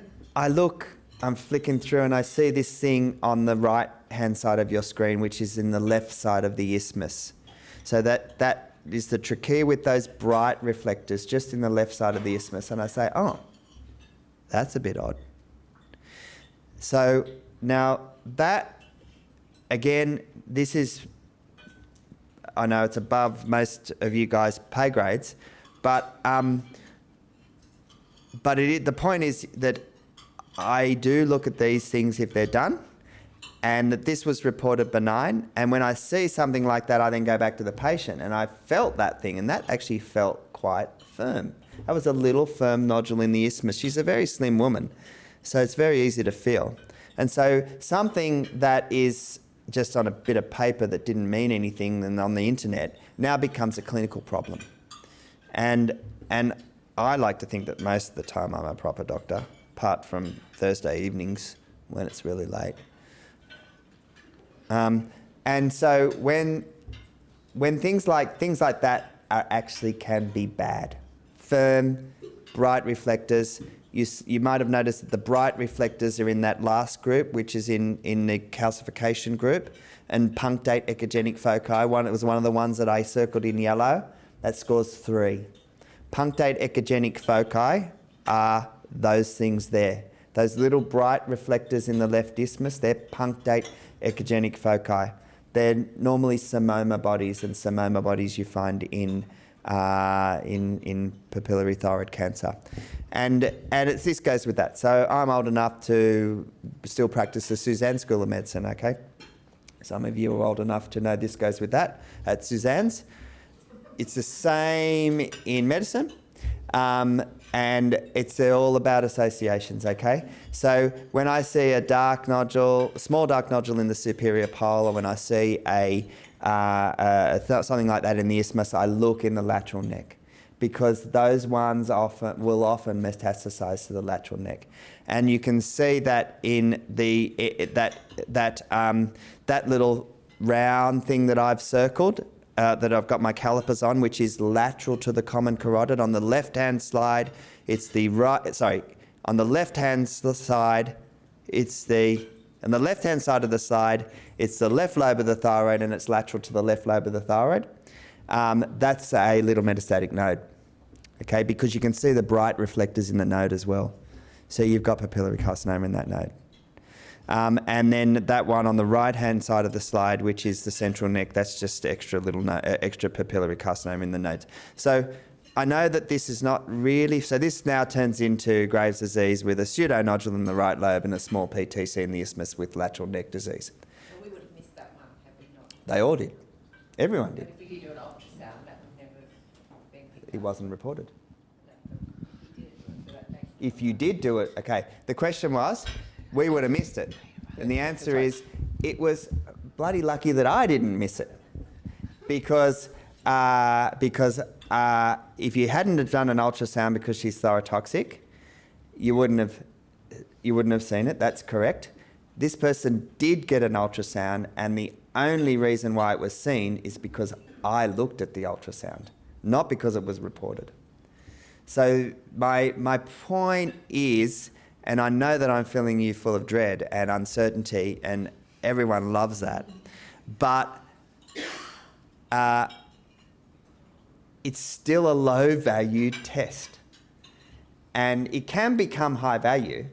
I'm flicking through and I see this thing on the right-hand side of your screen, which is in the left side of the isthmus. So that is the trachea with those bright reflectors just in the left side of the isthmus. And I say, oh, that's a bit odd. So now that, again, this is, I know it's above most of you guys' pay grades, but the point is that I do look at these things if they're done, and that this was reported benign. And when I see something like that, I then go back to the patient, and I felt that thing, and that actually felt quite firm. That was a little firm nodule in the isthmus. She's a very slim woman, so it's very easy to feel. And so something that is just on a bit of paper that didn't mean anything and on the internet now becomes a clinical problem. And I like to think that most of the time I'm a proper doctor, apart from Thursday evenings when it's really late. And so when things like that are actually can be bad. Firm, bright reflectors. You might have noticed that the bright reflectors are in that last group, which is in the calcification group, and punctate echogenic foci. It was one of the ones that I circled in yellow. That scores 3. Punctate echogenic foci are those things there. Those little bright reflectors in the left isthmus, they're punctate echogenic foci. They're normally psammoma bodies, and psammoma bodies you find in papillary thyroid cancer. And this goes with that. So I'm old enough to still practice the Suzanne School of Medicine, okay? Some of you are old enough to know this goes with that at Suzanne's. It's the same in medicine. And it's all about associations, okay? So when I see a dark nodule, a small dark nodule in the superior pole, or when I see something like that in the isthmus, I look in the lateral neck, because those ones will often metastasize to the lateral neck. And you can see that in that little round thing that I've circled, that I've got my calipers on, which is lateral to the common carotid. On the left-hand slide, it's the right. Sorry, on the left-hand side, on the left-hand side of the slide, it's the left lobe of the thyroid, and it's lateral to the left lobe of the thyroid. That's a little metastatic node, okay? Because you can see the bright reflectors in the node as well. So you've got papillary carcinoma in that node. And then that one on the right-hand side of the slide, which is the central neck, that's just extra papillary carcinoma in the nodes. So I know that this is not really... So this now turns into Graves' disease with a pseudonodule in the right lobe and a small PTC in the isthmus with lateral neck disease. So we would have missed that one, have we not? They all did. Everyone did. But if we did do an ultrasound, that would never have been picked It up. wasn't reported. We did, so that makes If you did do it, okay. The question was, we would have missed it. And the answer is, it was bloody lucky that I didn't miss it. Because if you hadn't have done an ultrasound because she's thyrotoxic, you wouldn't have seen it. That's correct. This person did get an ultrasound, and the only reason why it was seen is because I looked at the ultrasound, not because it was reported. So my point is, and I know that I'm filling you full of dread and uncertainty, and everyone loves that, but it's still a low value test. And it can become high value,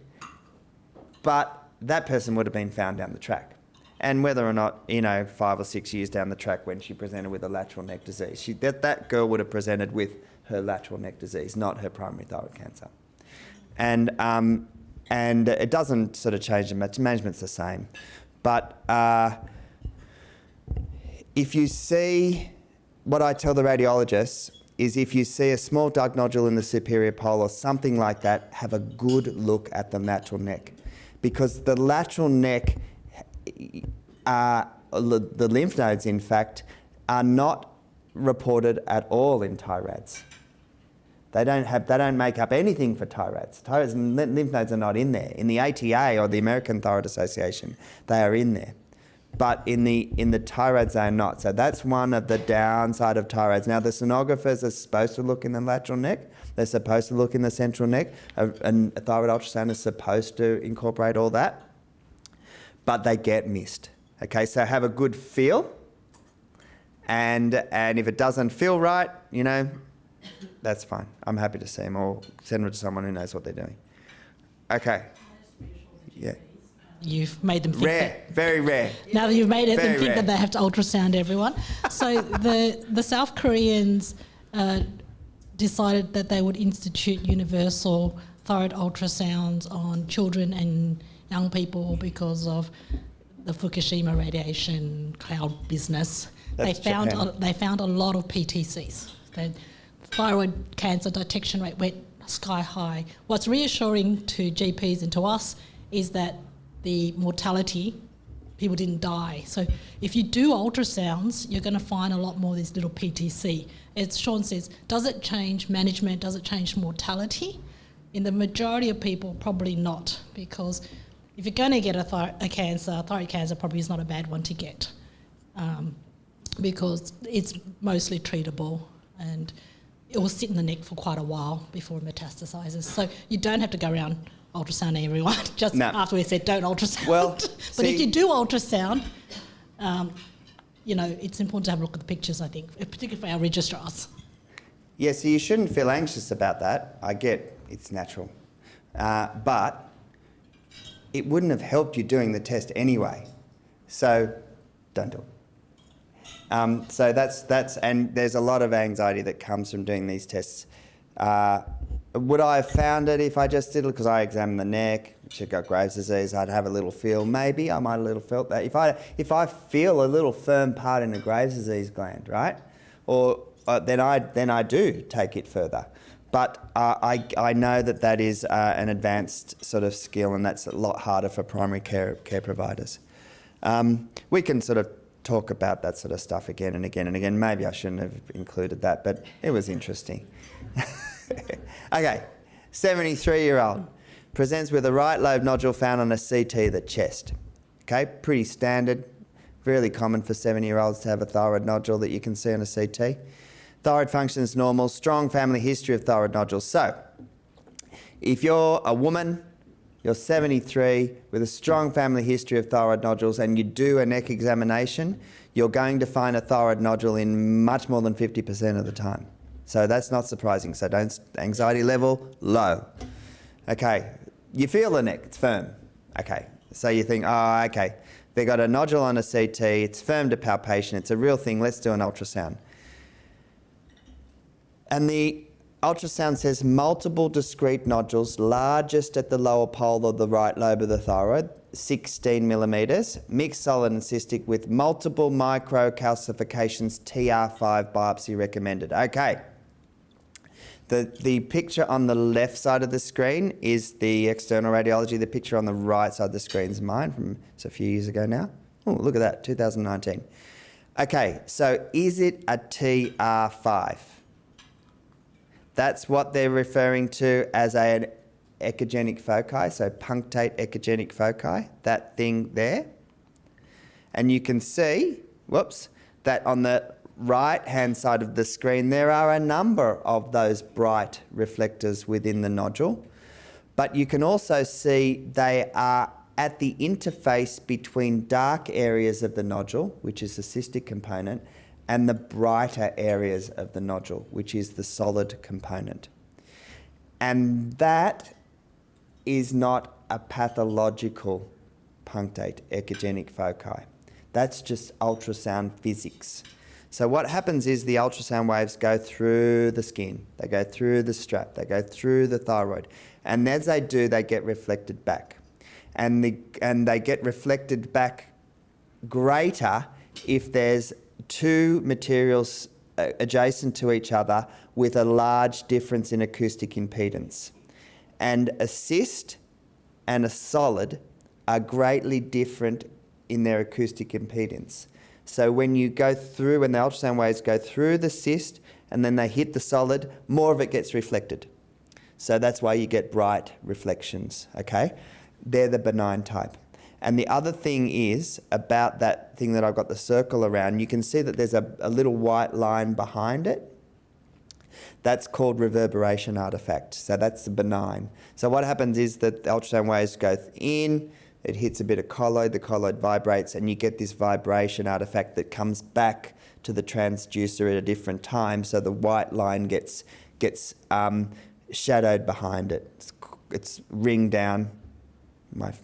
but that person would have been found down the track. And whether or not, 5 or 6 years down the track when she presented with a lateral neck disease, that girl would have presented with her lateral neck disease, not her primary thyroid cancer. And it doesn't sort of change the management's the same. But if you see, what I tell the radiologists is if you see a small dark nodule in the superior pole or something like that, have a good look at the lateral neck. Because the lateral neck, the lymph nodes, in fact, are not reported at all in TIRADS. They don't make up anything for TIRADS. TIRADS and lymph nodes are not in there. In the ATA, or the American Thyroid Association, they are in there. But in the TIRADS, they are not. So that's one of the downside of TIRADS. Now, the sonographers are supposed to look in the lateral neck. They're supposed to look in the central neck. A thyroid ultrasound is supposed to incorporate all that. But they get missed. Okay, so have a good feel. And if it doesn't feel right, that's fine. I'm happy to see them or send them to someone who knows what they're doing. Okay. Yeah. You've made them think Rare, very rare. now that you've made them Very think rare. that they have to ultrasound everyone. So the South Koreans decided that they would institute universal thyroid ultrasounds on children and young people because of the Fukushima radiation cloud business. That's They found Japan. a lot of PTCs. The thyroid cancer detection rate went sky high. What's reassuring to GPs and to us is that the mortality, people didn't die. So if you do ultrasounds, you're going to find a lot more of this little PTC. As Sean says, does it change management? Does it change mortality? In the majority of people, probably not, because if you're going to get a thyroid cancer probably is not a bad one to get, because it's mostly treatable and it will sit in the neck for quite a while before it metastasizes. So you don't have to go around ultrasounding everyone just No. after we said don't ultrasound. Well, but see- if you do ultrasound, it's important to have a look at the pictures, I think, particularly for our registrars. Yeah, so you shouldn't feel anxious about that. I get it's natural. But it wouldn't have helped you doing the test anyway. So don't do it. So that's and there's a lot of anxiety that comes from doing these tests. Would I have found it if I just did it? Because I examined the neck, she'd got Graves' disease, I'd have a little feel. Maybe I might have a little felt that. If I feel a little firm part in a Graves' disease gland, right? Or then I do take it further. But I know that is an advanced sort of skill, and that's a lot harder for primary care providers. We can sort of talk about that sort of stuff again and again and again. Maybe I shouldn't have included that, but it was interesting. Okay, 73-year-old presents with a right lobe nodule found on a CT of the chest. Okay, pretty standard, really common for 70-year-olds to have a thyroid nodule that you can see on a CT. Thyroid function is normal, strong family history of thyroid nodules. So, if you're a woman, you're 73 with a strong family history of thyroid nodules and you do a neck examination, you're going to find a thyroid nodule in much more than 50% of the time. So that's not surprising. So anxiety level, low. Okay, you feel the neck, it's firm. Okay, so you think, oh, okay, they got a nodule on a CT, it's firm to palpation, it's a real thing, let's do an ultrasound. And the ultrasound says multiple discrete nodules, largest at the lower pole of the right lobe of the thyroid, 16 millimetres, mixed solid and cystic with multiple microcalcifications, TR5 biopsy recommended. Okay. The picture on the left side of the screen is the external radiology. The picture on the right side of the screen is mine it's a few years ago now. Oh, look at that, 2019. Okay, so is it a TR5? That's what they're referring to as an echogenic foci, so punctate echogenic foci, that thing there. And you can see, that on the right-hand side of the screen, there are a number of those bright reflectors within the nodule. But you can also see they are at the interface between dark areas of the nodule, which is the cystic component, and the brighter areas of the nodule, which is the solid component. And that is not a pathological punctate echogenic foci. That's just ultrasound physics. So what happens is the ultrasound waves go through the skin, they go through the strap, they go through the thyroid, and as they do, they get reflected back. And they get reflected back greater if there's two materials adjacent to each other with a large difference in acoustic impedance. And a cyst and a solid are greatly different in their acoustic impedance. So when the ultrasound waves go through the cyst and then they hit the solid, more of it gets reflected. So that's why you get bright reflections, okay? They're the benign type. And the other thing is, about that thing that I've got the circle around, you can see that there's a little white line behind it. That's called reverberation artifact. So that's the benign. So what happens is that the ultrasound waves go in, it hits a bit of colloid, the colloid vibrates, and you get this vibration artifact that comes back to the transducer at a different time, so the white line gets shadowed behind it. It's ring down.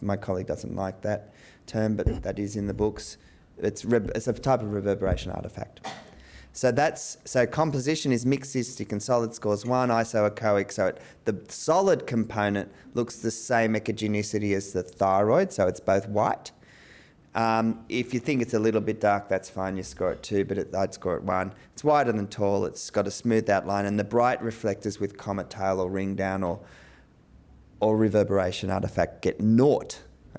My colleague doesn't like that term, but that is in the books. It's a type of reverberation artifact. So composition is mixed cystic and solid, scores 1, isoechoic. So the solid component looks the same echogenicity as the thyroid, so it's both white. If you think it's a little bit dark, that's fine, you score it 2, but I'd score it 1. It's wider than tall, it's got a smooth outline, and the bright reflectors with comet tail or ring down or reverberation artifact get 0,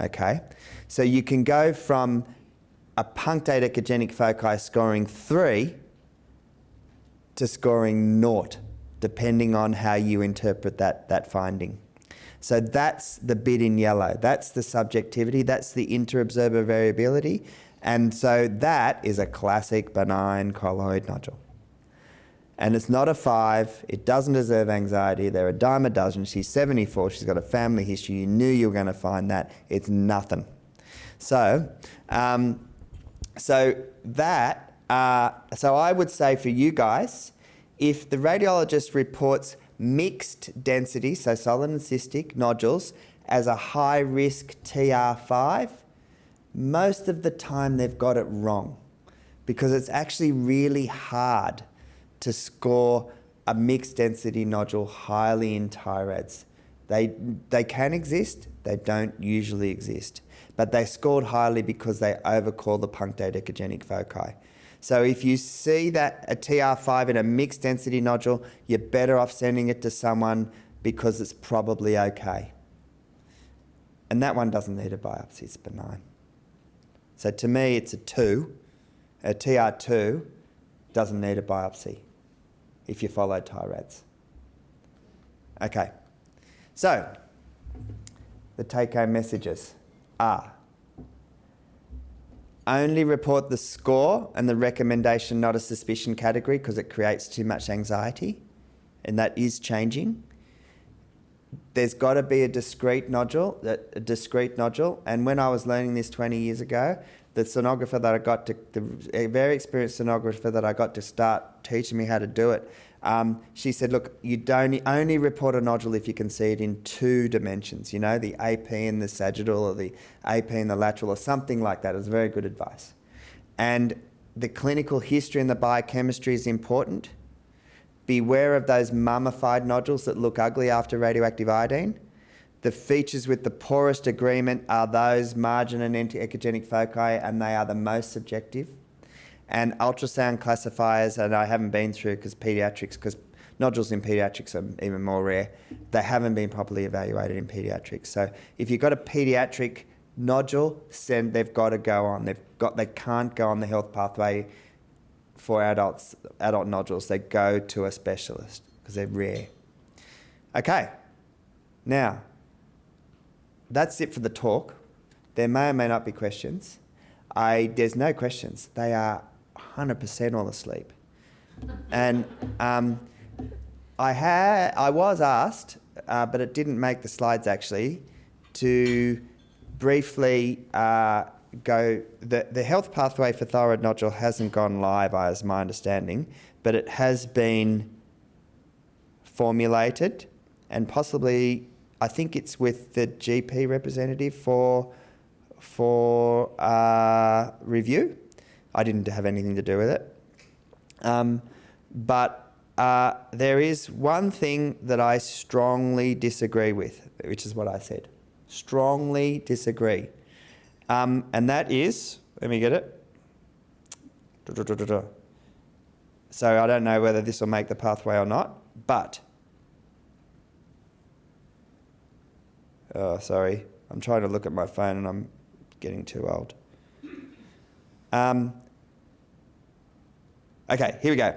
okay? So you can go from a punctate echogenic foci scoring 3 to scoring 0, depending on how you interpret that finding. So that's the bit in yellow. That's the subjectivity. That's the inter-observer variability. And so that is a classic benign colloid nodule. And it's not a 5. It doesn't deserve anxiety. They're a dime a dozen. She's 74. She's got a family history. You knew you were going to find that. It's nothing. So I would say for you guys, if the radiologist reports mixed density, so solid and cystic nodules, as a high-risk TR5, most of the time they've got it wrong, because it's actually really hard to score a mixed density nodule highly in TIRADS. They can exist, they don't usually exist, but they scored highly because they overcall the punctate echogenic foci. So if you see that a TR5 in a mixed density nodule, you're better off sending it to someone because it's probably okay. And that one doesn't need a biopsy, it's benign. So to me, it's a 2. A TR2 doesn't need a biopsy if you follow TIRADS. Okay, so the take-home messages are: only report the score and the recommendation, not a suspicion category, because it creates too much anxiety, and that is changing. There's got to be a discrete nodule, and when I was learning this 20 years ago, the sonographer that I got to, a very experienced sonographer that I got to start teaching me how to do it, she said, look, you don't only report a nodule if you can see it in 2 dimensions, you know, the AP and the sagittal, or the AP and the lateral, or something like that. It was very good advice. And the clinical history and the biochemistry is important. Beware of those mummified nodules that look ugly after radioactive iodine. The features with the poorest agreement are those margin and echogenic foci, and they are the most subjective. And ultrasound classifiers, and I haven't been through because nodules in paediatrics are even more rare, they haven't been properly evaluated in paediatrics. So if you've got a paediatric nodule, they've got to go on. They can't go on the health pathway for adult nodules. They go to a specialist because they're rare. Okay, now that's it for the talk. There may or may not be questions. There's no questions. They are 100% all asleep. And I was asked, but it didn't make the slides actually, to briefly the health pathway for thyroid nodule hasn't gone live, as my understanding, but it has been formulated, and possibly, I think it's with the GP representative for review. I didn't have anything to do with it. But there is one thing that I strongly disagree with, which is what I said. Strongly disagree. And that is, let me get it. So I don't know whether this will make the pathway or not, but, oh, sorry, I'm trying to look at my phone and I'm getting too old. Okay, here we go.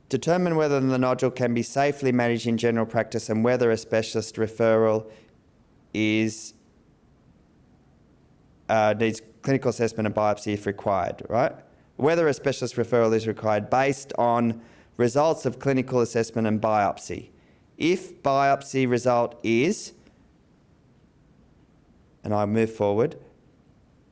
Determine whether the nodule can be safely managed in general practice and whether a specialist referral is needs clinical assessment and biopsy if required, right? Whether a specialist referral is required based on results of clinical assessment and biopsy. If biopsy result is, and I move forward,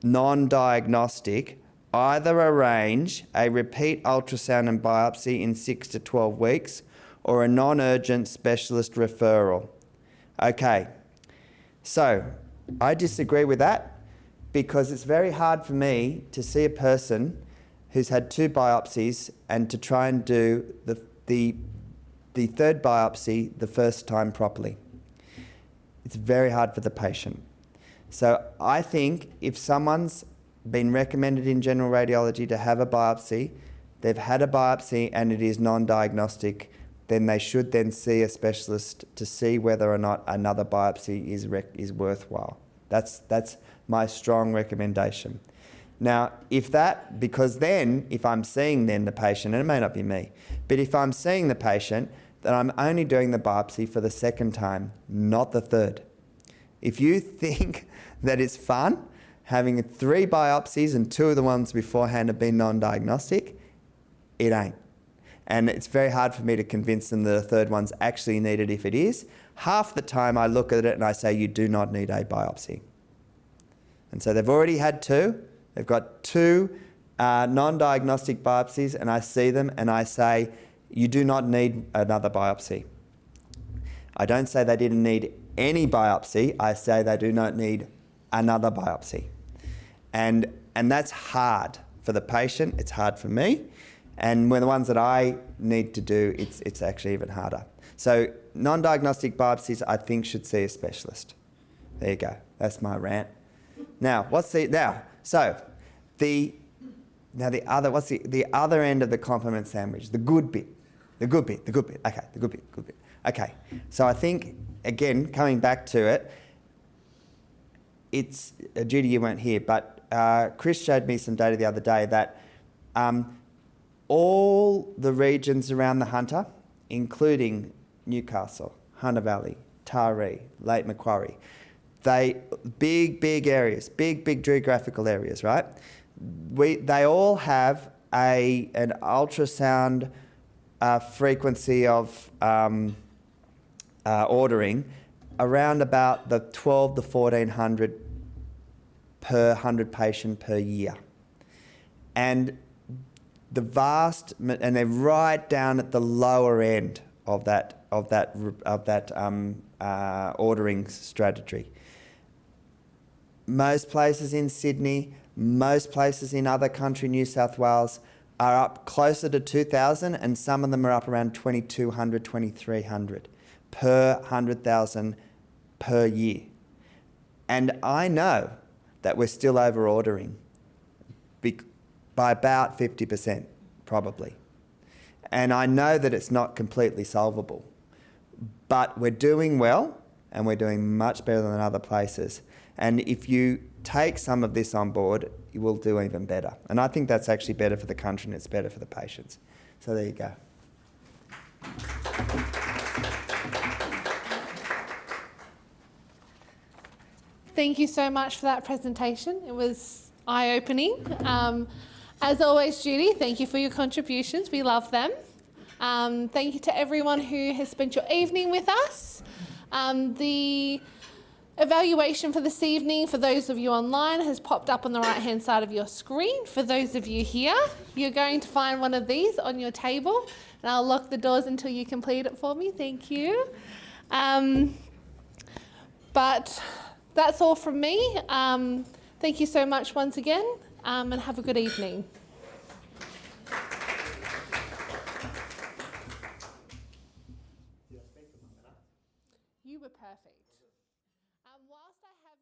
non-diagnostic, either arrange a repeat ultrasound and biopsy in 6 to 12 weeks or a non-urgent specialist referral. Okay, so I disagree with that because it's very hard for me to see a person who's had 2 biopsies and to try and do the third biopsy the first time properly. It's very hard for the patient. So I think if someone's been recommended in general radiology to have a biopsy, they've had a biopsy and it is non-diagnostic, then they should then see a specialist to see whether or not another biopsy is worthwhile. That's my strong recommendation. Now, because then, if I'm seeing then the patient, and it may not be me, but if I'm seeing the patient, then I'm only doing the biopsy for the second time, not the third. If you think that it's fun having 3 biopsies and 2 of the ones beforehand have been non-diagnostic, it ain't. And it's very hard for me to convince them that the third one's actually needed if it is. Half the time I look at it and I say, you do not need a biopsy. And so they've already had 2. They've got 2 non-diagnostic biopsies and I see them and I say, you do not need another biopsy. I don't say they didn't need any biopsy. I say they do not need another biopsy. And that's hard for the patient. It's hard for me. And when the ones that I need to do, it's actually even harder. So non-diagnostic biopsies, I think, should see a specialist. There you go. That's my rant. Now, what's the other end of the compliment sandwich? The good bit. Okay, the good bit. Okay. So I think, again, coming back to it, it's, Judy, you weren't here, but Chris showed me some data the other day that all the regions around the Hunter, including Newcastle, Hunter Valley, Taree, Lake Macquarie, big areas, big geographical areas, right? They all have an ultrasound frequency of ordering around about the 12 to 1400 per 100 patient per year. And they're right down at the lower end of that ordering strategy. Most places in Sydney, most places in other country, New South Wales, are up closer to 2,000 and some of them are up around 2,200, 2,300 per 100,000 per year. And I know that we're still over ordering by about 50%, probably. And I know that it's not completely solvable, but we're doing well and we're doing much better than other places. And if you take some of this on board, you will do even better. And I think that's actually better for the country and it's better for the patients. So there you go. Thank you so much for that presentation. It was eye-opening. As always, Judy, thank you for your contributions. We love them. Thank you to everyone who has spent your evening with us. The Evaluation for this evening, for those of you online, has popped up on the right-hand side of your screen. For those of you here, you're going to find one of these on your table, and I'll lock the doors until you complete it for me. Thank you. But that's all from me. Thank you so much once again, and have a good evening. You were perfect. Whilst I have